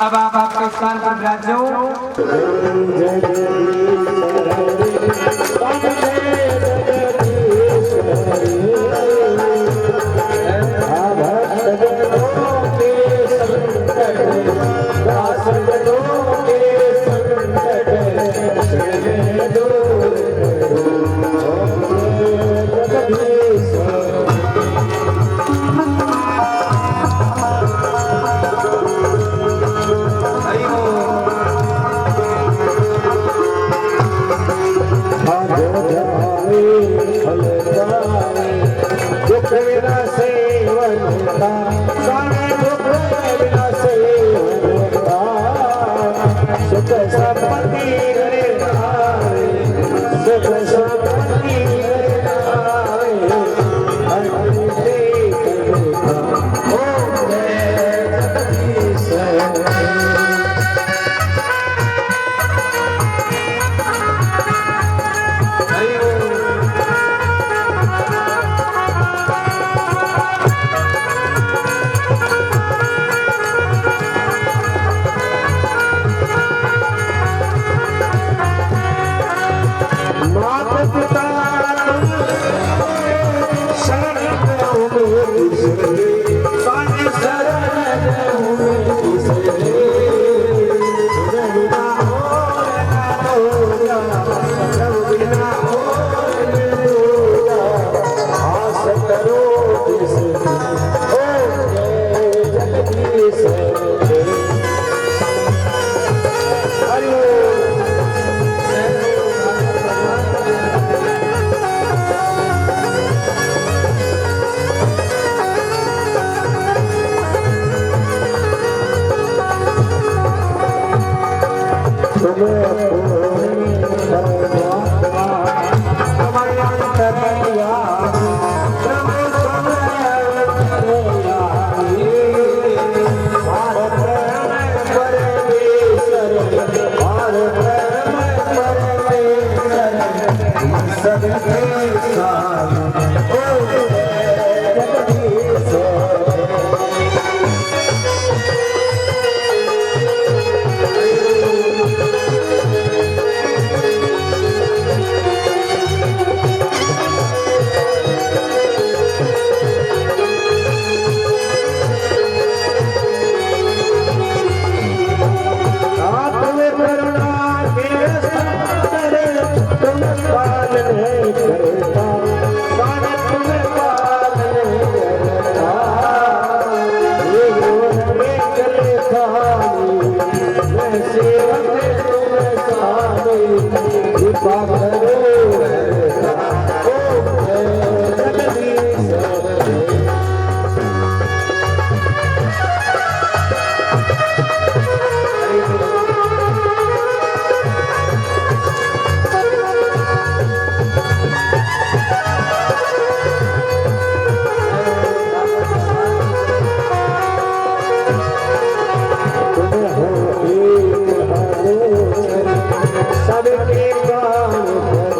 अब आप आपके स्थान पर विराज जाओ। सबके गान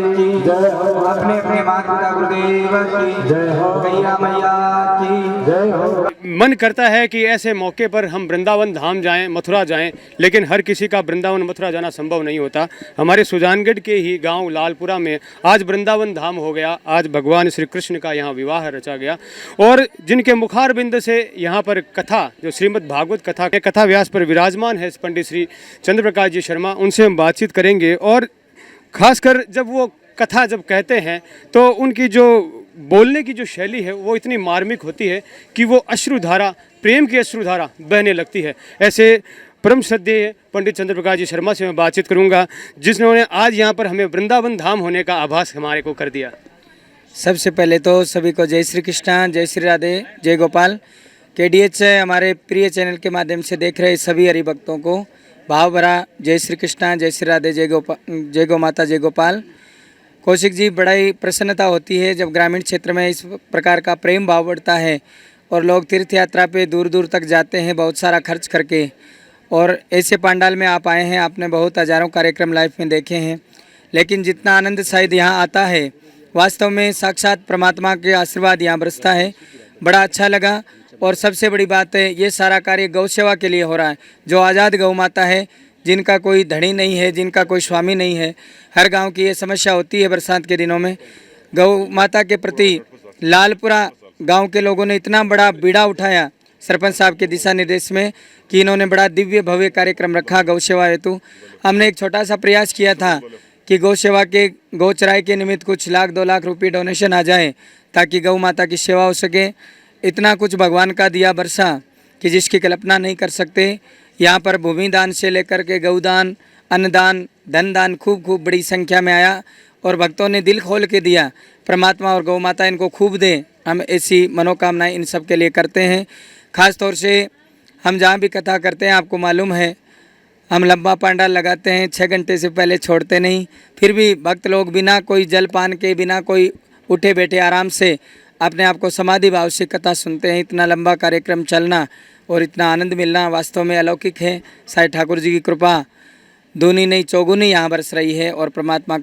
की जय हो। अपने अपने माता पिता गुरुदेव की जय हो। गैया मैया की जय हो। मन करता है कि ऐसे मौके पर हम वृंदावन धाम जाएं, मथुरा जाएं, लेकिन हर किसी का वृंदावन मथुरा जाना संभव नहीं होता। हमारे सुजानगढ़ के ही गांव लालपुरा में आज वृंदावन धाम हो गया। आज भगवान श्री कृष्ण का यहाँ विवाह रचा गया और जिनके मुखार बिंद से यहाँ पर कथा, जो श्रीमद् भागवत कथा व्यास पर विराजमान है पंडित श्री चंद्र प्रकाश जी शर्मा, उनसे हम बातचीत करेंगे। और खासकर जब वो कथा जब कहते हैं तो उनकी जो बोलने की जो शैली है वो इतनी मार्मिक होती है कि वो अश्रुधारा, प्रेम की अश्रुधारा बहने लगती है। ऐसे परम श्रद्धेय पंडित चंद्र प्रकाश जी शर्मा से मैं बातचीत करूंगा, जिन्होंने आज यहाँ पर हमें वृंदावन धाम होने का आभास हमारे को कर दिया। सबसे पहले तो सभी को जय श्री कृष्णा, जय श्री राधे, जय गोपाल। KDH हमारे प्रिय चैनल के माध्यम से देख रहे सभी हरि भक्तों को भाव भरा जय श्री कृष्णा, जय श्री राधे, जय गौ माता, जय गोपाल। कौशिक जी, बड़ा ही प्रसन्नता होती है जब ग्रामीण क्षेत्र में इस प्रकार का प्रेम भाव बढ़ता है और लोग तीर्थ यात्रा पे दूर दूर तक जाते हैं बहुत सारा खर्च करके, और ऐसे पंडाल में आप आए हैं। आपने बहुत हज़ारों कार्यक्रम लाइफ में देखे हैं, लेकिन जितना आनंद शायद यहाँ आता है, वास्तव में साक्षात परमात्मा के आशीर्वाद यहाँ बरसता है। बड़ा अच्छा लगा। और सबसे बड़ी बात है, ये सारा कार्य गौ सेवा के लिए हो रहा है। जो आज़ाद गौ माता है, जिनका कोई धनी नहीं है, जिनका कोई स्वामी नहीं है, हर गांव की ये समस्या होती है बरसात के दिनों में। गौ माता के प्रति लालपुरा गांव के लोगों ने इतना बड़ा बीड़ा उठाया सरपंच साहब के दिशा निर्देश में कि इन्होंने बड़ा दिव्य भव्य कार्यक्रम रखा गौ सेवा हेतु। हमने एक छोटा सा प्रयास किया था कि गौ सेवा के गौ चराई के निमित्त कुछ लाख 2 लाख रुपये डोनेशन आ जाए ताकि गौ माता की सेवा हो सके। इतना कुछ भगवान का दिया बरसा कि जिसकी कल्पना नहीं कर सकते। यहाँ पर भूमि दान से लेकर के गौदान, अन्नदान, धन दान खूब बड़ी संख्या में आया और भक्तों ने दिल खोल के दिया। परमात्मा और गौ माता इनको खूब दे। हम ऐसी मनोकामनाएं इन सब के लिए करते हैं। ख़ास तौर से हम जहाँ भी कथा करते हैं, आपको मालूम है, हम लंबा पंडाल लगाते हैं, 6 घंटे से पहले छोड़ते नहीं। फिर भी भक्त लोग बिना कोई जलपान के, बिना कोई उठे बैठे आराम से अपने आप को समाधि भाव से कथा सुनते हैं। इतना लंबा कार्यक्रम चलना और इतना आनंद मिलना वास्तव में अलौकिक है। साईं ठाकुर जी की कृपा दूनी नहीं चौगुनी यहाँ बरस रही है और परमात्मा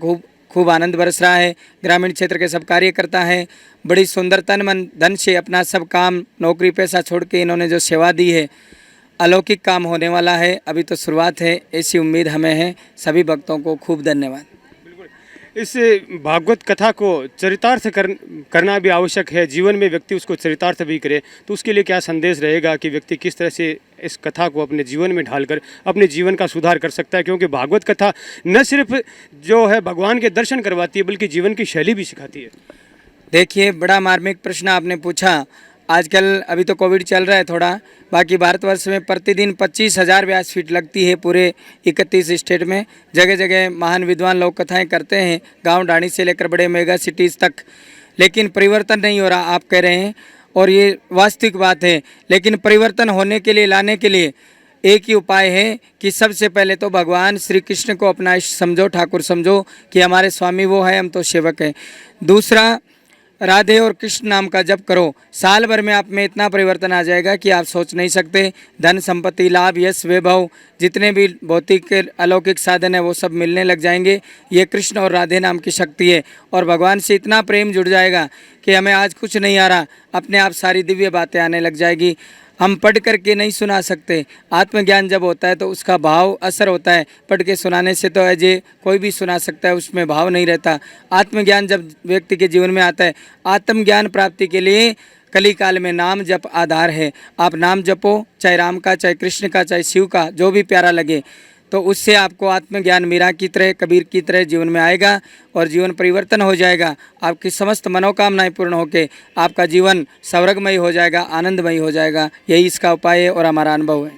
खूब आनंद बरस रहा है। ग्रामीण क्षेत्र के सब कार्यकर्ता हैं, बड़ी सुंदर तन मन धन से अपना सब काम, नौकरी पैसा छोड़ के इन्होंने जो सेवा दी है, अलौकिक काम होने वाला है। अभी तो शुरुआत है, ऐसी उम्मीद हमें है। सभी भक्तों को खूब धन्यवाद। इस भागवत कथा को चरितार्थ करना भी आवश्यक है। जीवन में व्यक्ति उसको चरितार्थ भी करे तो उसके लिए क्या संदेश रहेगा कि व्यक्ति किस तरह से इस कथा को अपने जीवन में ढालकर अपने जीवन का सुधार कर सकता है। क्योंकि भागवत कथा न सिर्फ जो है भगवान के दर्शन करवाती है, बल्कि जीवन की शैली भी सिखाती है। देखिए, बड़ा मार्मिक प्रश्न आपने पूछा। आजकल अभी तो कोविड चल रहा है थोड़ा, बाकी भारतवर्ष में प्रतिदिन 25,000 व्यासपीठ लगती है पूरे 31 स्टेट में। जगह जगह महान विद्वान लोग कथाएं करते हैं, गांव ढाणी से लेकर बड़े मेगा सिटीज़ तक, लेकिन परिवर्तन नहीं हो रहा, आप कह रहे हैं, और ये वास्तविक बात है। लेकिन परिवर्तन होने के लिए, लाने के लिए एक ही उपाय है कि सबसे पहले तो भगवान श्री कृष्ण को अपना इष्ट समझो, ठाकुर समझो कि हमारे स्वामी वो है, हम तो सेवक हैं। दूसरा, राधे और कृष्ण नाम का जप करो। साल भर में आप में इतना परिवर्तन आ जाएगा कि आप सोच नहीं सकते। धन संपत्ति, लाभ, यश, वैभव, जितने भी भौतिक अलौकिक साधन है वो सब मिलने लग जाएंगे। ये कृष्ण और राधे नाम की शक्ति है और भगवान से इतना प्रेम जुड़ जाएगा कि हमें आज कुछ नहीं आ रहा, अपने आप सारी दिव्य बातें आने लग जाएगी। हम पढ़ करके नहीं सुना सकते। आत्मज्ञान जब होता है तो उसका भाव असर होता है। पढ़ के सुनाने से तो अजय कोई भी सुना सकता है, उसमें भाव नहीं रहता। आत्मज्ञान जब व्यक्ति के जीवन में आता है, आत्मज्ञान प्राप्ति के लिए कली काल में नाम जप आधार है। आप नाम जपो, चाहे राम का, चाहे कृष्ण का, चाहे शिव का, जो भी प्यारा लगे, तो उससे आपको आत्मज्ञान मीरा की तरह, कबीर की तरह जीवन में आएगा और जीवन परिवर्तन हो जाएगा। आपकी समस्त मनोकामनाएं पूर्ण होकर आपका जीवन स्वर्गमय हो जाएगा, आनंदमय हो जाएगा। यही इसका उपाय है और हमारा अनुभव है।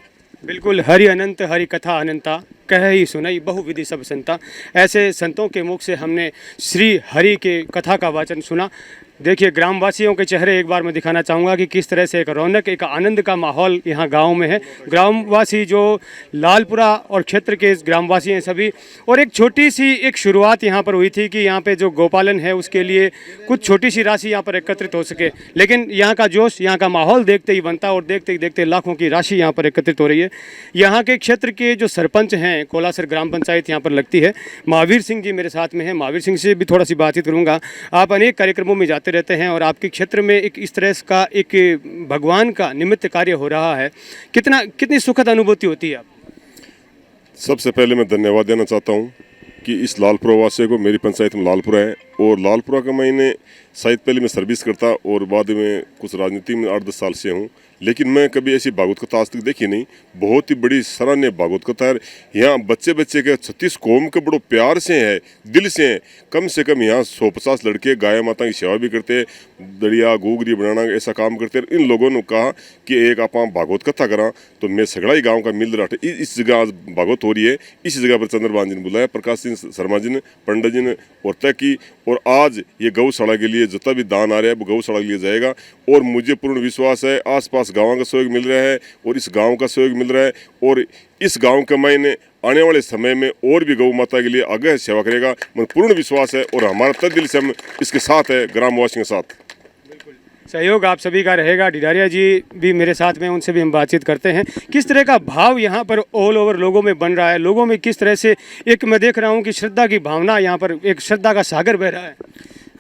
बिल्कुल, हरि अनंत हरि कथा अनंता, कह ही सुनई बहुविधि सब संता। ऐसे संतों के मुख से हमने श्री हरि के कथा का वाचन सुना। देखिए, ग्रामवासियों के चेहरे एक बार मैं दिखाना चाहूँगा कि किस तरह से एक रौनक, एक आनंद का माहौल यहाँ गांव में है। ग्रामवासी जो लालपुरा और क्षेत्र के ग्रामवासी हैं सभी, और एक छोटी सी एक शुरुआत यहाँ पर हुई थी कि यहाँ पे जो गौपालन है उसके लिए कुछ छोटी सी राशि यहाँ पर एकत्रित हो सके। लेकिन यहाँ का जोश, यहाँ का माहौल देखते ही बनता और देखते ही देखते लाखों की राशि यहाँ पर एकत्रित हो रही है। यहाँ के क्षेत्र के जो सरपंच हैं हैं, कोलासर ग्राम पंचायत यहाँ पर लगती है। महावीर सिंह जी मेरे साथ में हैं, महावीर सिंह से भी थोड़ा सी बातचीत करूँगा। आप अनेक कार्यक्रमों में जाते रहते हैं और आपके क्षेत्र में एक इस तरह का एक भगवान का निमित्त कार्य हो रहा है, कितनी सुखद अनुभूति होती है आप? सबसे पहले मैं धन्यवाद देना चाहता हूँ कि इस लालपुरा वासियों को, मेरी पंचायत में लालपुरा है और लालपुरा का मैंने शायद पहले मैं सर्विस करता और बाद में कुछ राजनीति में 8-10 साल से हूँ, लेकिन मैं कभी ऐसी भागवत कथा आज तक देखी नहीं। बहुत ही बड़ी सराहनीय भागवत कथा है। यहाँ बच्चे के 36 कौम के बड़ो प्यार से है, दिल से हैं। कम से कम यहाँ 150 लड़के गाय माता की सेवा भी करते हैं, दरिया गोगरी बनाना ऐसा काम करते हैं। इन लोगों ने कहा कि एक आप भागवत कथा करा, तो मैं सगड़ा ही गाँव का मिल रहा था। इस जगह आज भागवत हो रही है, इस जगह पर चंद्रभान जी ने बुलाया, प्रकाश सिंह शर्मा जी ने, पंडित जी ने और तय की। और आज ये गौशाला के लिए जितना भी दान आ रहा है वो गौशाला के लिए जाएगा और मुझे पूर्ण विश्वास है आसपास गाँव का सहयोग मिल रहा है और इस गांव का सहयोग मिल रहा है और इस गांव के मायने आने वाले समय में और भी गौ माता के लिए आगे सेवा करेगा। मुझे पूर्ण विश्वास है और हमारा तय दिल से हम इसके साथ है, ग्रामवासियों के साथ। सहयोग आप सभी का रहेगा। डिडारिया जी भी मेरे साथ में, उनसे भी हम बातचीत करते हैं। किस तरह का भाव यहाँ पर ऑल ओवर लोगों में बन रहा है, लोगों में किस तरह से एक मैं देख रहा हूँ कि श्रद्धा की भावना, यहाँ पर एक श्रद्धा का सागर बह रहा है।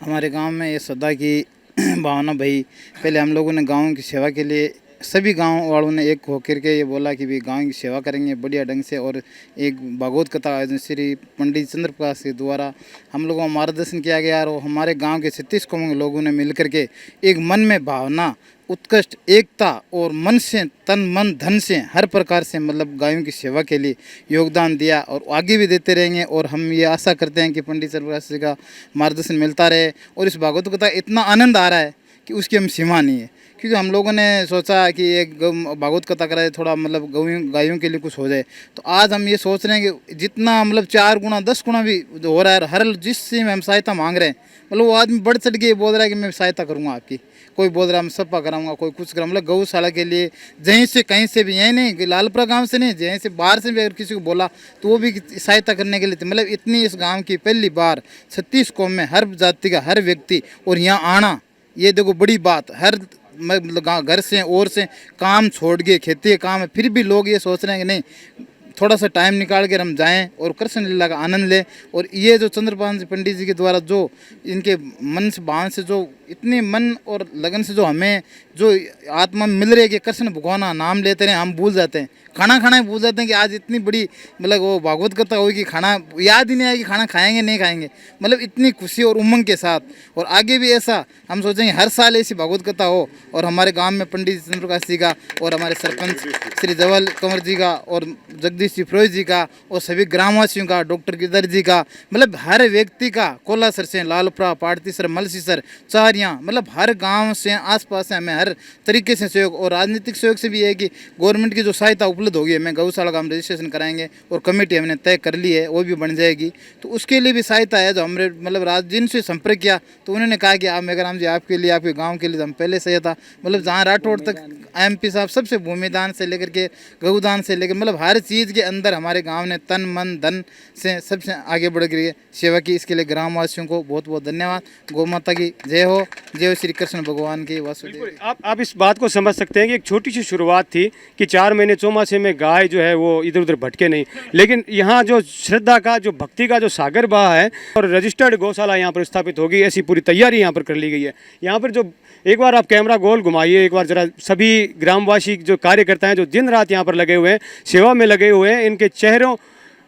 हमारे गांव में ये श्रद्धा की भावना भाई, पहले हम लोगों ने गांव की सेवा के लिए सभी गांव वालों ने एक होकर के ये बोला कि भाई गांव की सेवा करेंगे बढ़िया ढंग से। और एक भागवत कथा आयोजन श्री पंडित चंद्र प्रकाश के द्वारा हम लोगों का मार्गदर्शन किया गया और हमारे गांव के 36 कौम के लोगों ने मिलकर के एक मन में भावना, उत्कृष्ट एकता और मन से, तन मन धन से, हर प्रकार से मतलब गायों की सेवा के लिए योगदान दिया और आगे भी देते रहेंगे। और हम ये आशा करते हैं कि पंडित चंद्र प्रकाश जी का मार्गदर्शन मिलता रहे। और इस भागवत कथा इतना आनंद आ रहा है कि उसकी हम सीमा नहीं है, क्योंकि हम लोगों ने सोचा कि एक भागवत कथा कराए, थोड़ा मतलब गायों के लिए कुछ हो जाए। तो आज हम ये सोच रहे हैं कि जितना मतलब 4 गुना 10 गुना भी हो रहा है, हर जिससे हम सहायता मांग रहे हैं, मतलब वो आदमी बढ़ चढ़ के बोल रहा है कि मैं सहायता करूँगा आपकी। कोई बोल रहा है मैं सपा कराऊंगा, कोई कुछ करा, मतलब गौशाला के लिए जहीं से कहीं से भी, यहीं नहीं लालपुरा गांव से नहीं, जहीं से बाहर से भी अगर किसी को बोला तो वो भी सहायता करने के लिए। मतलब इतनी इस गाँव की पहली बार 36 कौम में हर जाति का हर व्यक्ति और यहाँ आना, ये देखो बड़ी बात। हर मतलब घर से और से काम छोड़ के, खेती के काम है, फिर भी लोग ये सोच रहे हैं कि नहीं थोड़ा सा टाइम निकाल कर हम जाएं और कृष्ण लीला का आनंद लें। और ये जो चंद्रभान पंडित जी के द्वारा जो इनके मन से भाव से जो इतने मन और लगन से जो हमें जो आत्मा में मिल रही है कि कृष्ण भगवान नाम लेते रहे, हम भूल जाते हैं, खाना खाना ही भूल जाते हैं कि आज इतनी बड़ी मतलब वो भागवत कथा होगी कि खाना याद ही नहीं आएगी, खाना खाएंगे नहीं खाएंगे। मतलब इतनी खुशी और उमंग के साथ। और आगे भी ऐसा हम सोचेंगे हर साल ऐसी भागवत कथा हो और हमारे गांव में पंडित चंद्र प्रकाश जी का और हमारे सरपंच श्री जवल कंवर जी का और जगदीश जी फिरोज जी का और सभी ग्रामवासियों का, डॉक्टर गिरधर जी का, मतलब हर व्यक्ति का, कोलासर से लालपुरा, पाड़तीसर, मलसीसर, चारियाँ, मतलब हर गांव से आसपास से हमें हर तरीके से सहयोग। और राजनीतिक सहयोग से भी है कि गवर्नमेंट की जो सहायता उपलब्ध होगी, हमें गौशाला का हम रजिस्ट्रेशन कराएंगे और कमेटी हमने तय कर ली है, वो भी बन जाएगी। तो उसके लिए भी सहायता है। जो हमने मतलब जिनसे संपर्क किया तो उन्होंने कहा कि आप मेघराम जी आपके लिए, आपके गाँव के लिए हम पहले से था। मतलब जहाँ राठौड़ तक MP साहब सबसे भूमिदान से लेकर के गौदान से लेकर मतलब हर चीज़ के अंदर हमारे गांव ने तन मन धन से सबसे आगे बढ़ गई सेवा की। इसके लिए ग्रामवासियों को बहुत बहुत धन्यवाद। गौ माता की जय हो, जय हो श्री कृष्ण भगवान की वासुदेव। आप इस बात को समझ सकते हैं कि एक छोटी सी शुरुआत थी कि 4 महीने चौमासे में गाय जो है वो इधर उधर भटके नहीं, लेकिन यहाँ जो श्रद्धा का, जो भक्ति का जो सागर बहा है और रजिस्टर्ड गौशाला यहाँ पर स्थापित होगी, ऐसी पूरी तैयारी यहाँ पर कर ली गई है। यहाँ पर जो एक बार आप कैमरा गोल घुमाइए, एक बार जरा सभी ग्रामवासी जो कार्यकर्ता हैं जो दिन रात यहाँ पर लगे हुए हैं, सेवा में लगे हुए हैं, इनके चेहरों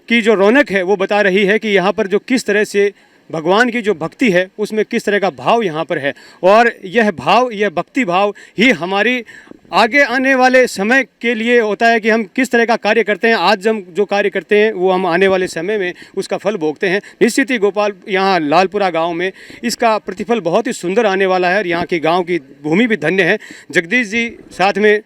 की जो रौनक है वो बता रही है कि यहाँ पर जो किस तरह से भगवान की जो भक्ति है उसमें किस तरह का भाव यहाँ पर है। और यह भाव, यह भक्ति भाव ही हमारी आगे आने वाले समय के लिए होता है कि हम किस तरह का कार्य करते हैं। आज हम जो कार्य करते हैं वो हम आने वाले समय में उसका फल भोगते हैं। निश्चित ही गोपाल यहाँ लालपुरा गांव में इसका प्रतिफल बहुत ही सुंदर आने वाला है और यहाँ की गांव की भूमि भी धन्य है। जगदीश जी साथ में,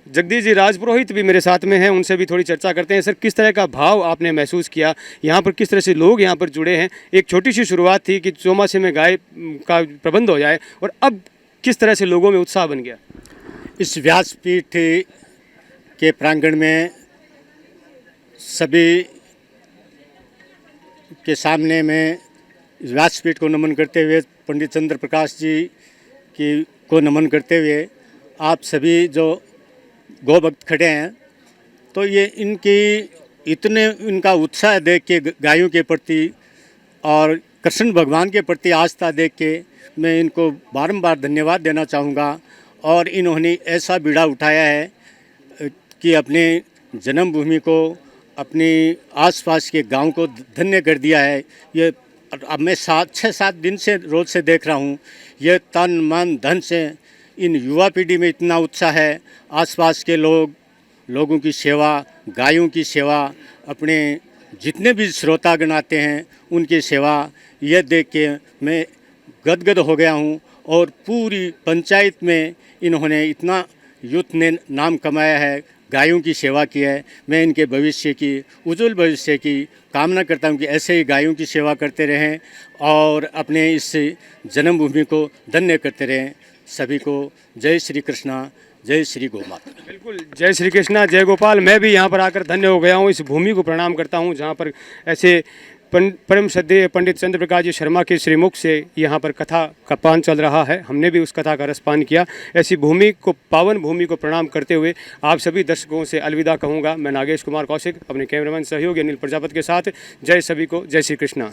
जगदीश जी राजपुरोहित भी मेरे साथ में हैं, उनसे भी थोड़ी चर्चा करते हैं। सर, किस तरह का भाव आपने महसूस किया यहाँ पर, किस तरह से लोग यहाँ पर जुड़े हैं? एक छोटी सी शुरुआत थी कि चौमासे में गाय का प्रबंध हो जाए और अब किस तरह से लोगों में उत्साह बन गया? इस व्यासपीठ के प्रांगण में सभी के सामने में व्यासपीठ को नमन करते हुए, पंडित चंद्र प्रकाश जी को नमन करते हुए, आप सभी जो गौ भक्त खड़े हैं, तो ये इनकी इतने इनका उत्साह देख के गायों के प्रति और कृष्ण भगवान के प्रति आस्था देख के मैं इनको बारंबार धन्यवाद देना चाहूँगा। और इन्होंने ऐसा बीड़ा उठाया है कि अपने जन्मभूमि को, अपनी आसपास के गांव को धन्य कर दिया है। ये अब मैं 6-7 दिन से रोज़ से देख रहा हूँ, ये तन मन धन से इन युवा पीढ़ी में इतना उत्साह है। आसपास के लोगों की सेवा, गायों की सेवा, अपने जितने भी श्रोतागण आते हैं उनकी सेवा, यह देख के मैं गदगद हो गया हूँ। और पूरी पंचायत में इन्होंने इतना यूथ ने नाम कमाया है, गायों की सेवा की है। मैं इनके भविष्य की, उज्जवल भविष्य की कामना करता हूँ कि ऐसे ही गायों की सेवा करते रहें और अपने इस जन्मभूमि को धन्य करते रहें। सभी को जय श्री कृष्णा, जय श्री गोमाता। बिल्कुल, जय श्री कृष्णा, जय गोपाल। मैं भी यहाँ पर आकर धन्य हो गया हूँ, इस भूमि को प्रणाम करता हूँ जहाँ पर ऐसे परम श्रद्धेय पंडित चंद्र प्रकाश जी शर्मा के श्रीमुख से यहाँ पर कथा का पान चल रहा है। हमने भी उस कथा का रसपान किया। ऐसी भूमि को, पावन भूमि को प्रणाम करते हुए आप सभी दर्शकों से अलविदा कहूँगा। मैं नागेश कुमार कौशिक अपने कैमरामैन सहयोगी अनिल प्रजापति के साथ। जय सभी को, जय श्री कृष्णा।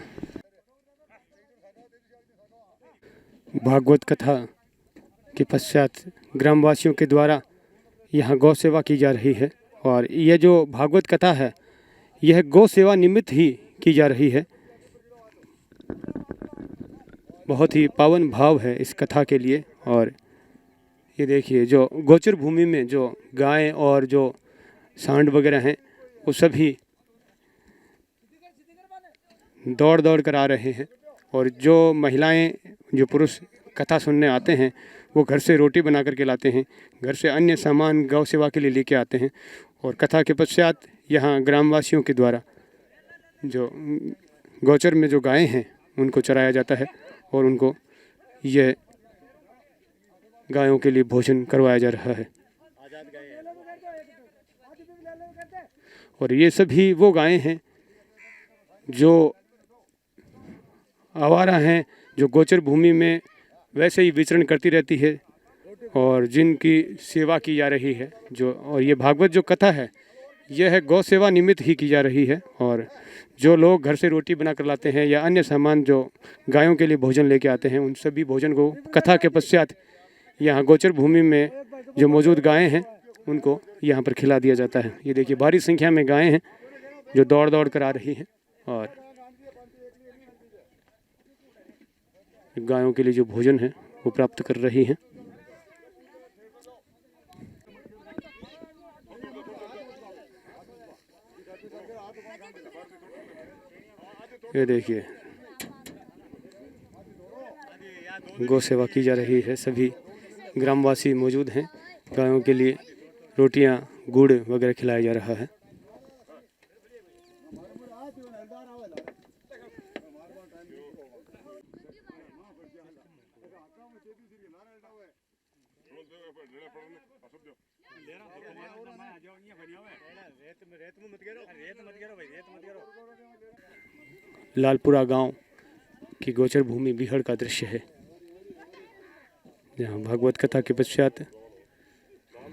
भागवत कथा के पश्चात ग्रामवासियों के द्वारा यहाँ गौ सेवा की जा रही है और यह जो भागवत कथा है यह गौ सेवा निमित्त ही की जा रही है। बहुत ही पावन भाव है इस कथा के लिए। और ये देखिए, जो गोचर भूमि में जो गाय और जो सांड वगैरह हैं वो सभी दौड़ दौड़ कर आ रहे हैं। और जो महिलाएं, जो पुरुष कथा सुनने आते हैं वो घर से रोटी बना कर के लाते हैं, घर से अन्य सामान गौ सेवा के लिए लेके आते हैं। और कथा के पश्चात यहाँ ग्रामवासियों के द्वारा जो गौचर में जो गायें हैं उनको चराया जाता है और उनको यह गायों के लिए भोजन करवाया जा रहा है। और ये सभी वो गायें हैं जो आवारा हैं, जो गोचर भूमि में वैसे ही विचरण करती रहती है और जिनकी सेवा की जा रही है। और ये भागवत जो कथा है यह गौ सेवा निमित्त ही की जा रही है। और जो लोग घर से रोटी बना कर लाते हैं या अन्य सामान जो गायों के लिए भोजन लेके आते हैं उन सभी भोजन को कथा के पश्चात यहाँ गोचर भूमि में जो मौजूद गायें हैं उनको यहाँ पर खिला दिया जाता है। ये देखिए, भारी संख्या में गायें हैं जो दौड़ दौड़ कर आ रही हैं और गायों के लिए जो भोजन है वो प्राप्त कर रही हैं। ये देखिए, गौ सेवा की जा रही है। सभी ग्रामवासी मौजूद हैं, गायों के लिए रोटियां, गुड़ वगैरह खिलाया जा रहा है। लालपुरा गांव की गोचर भूमि बिहड़ का दृश्य है जहां भागवत कथा के पश्चात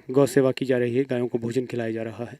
गौ सेवा की जा रही है, गायों को भोजन खिलाया जा रहा है।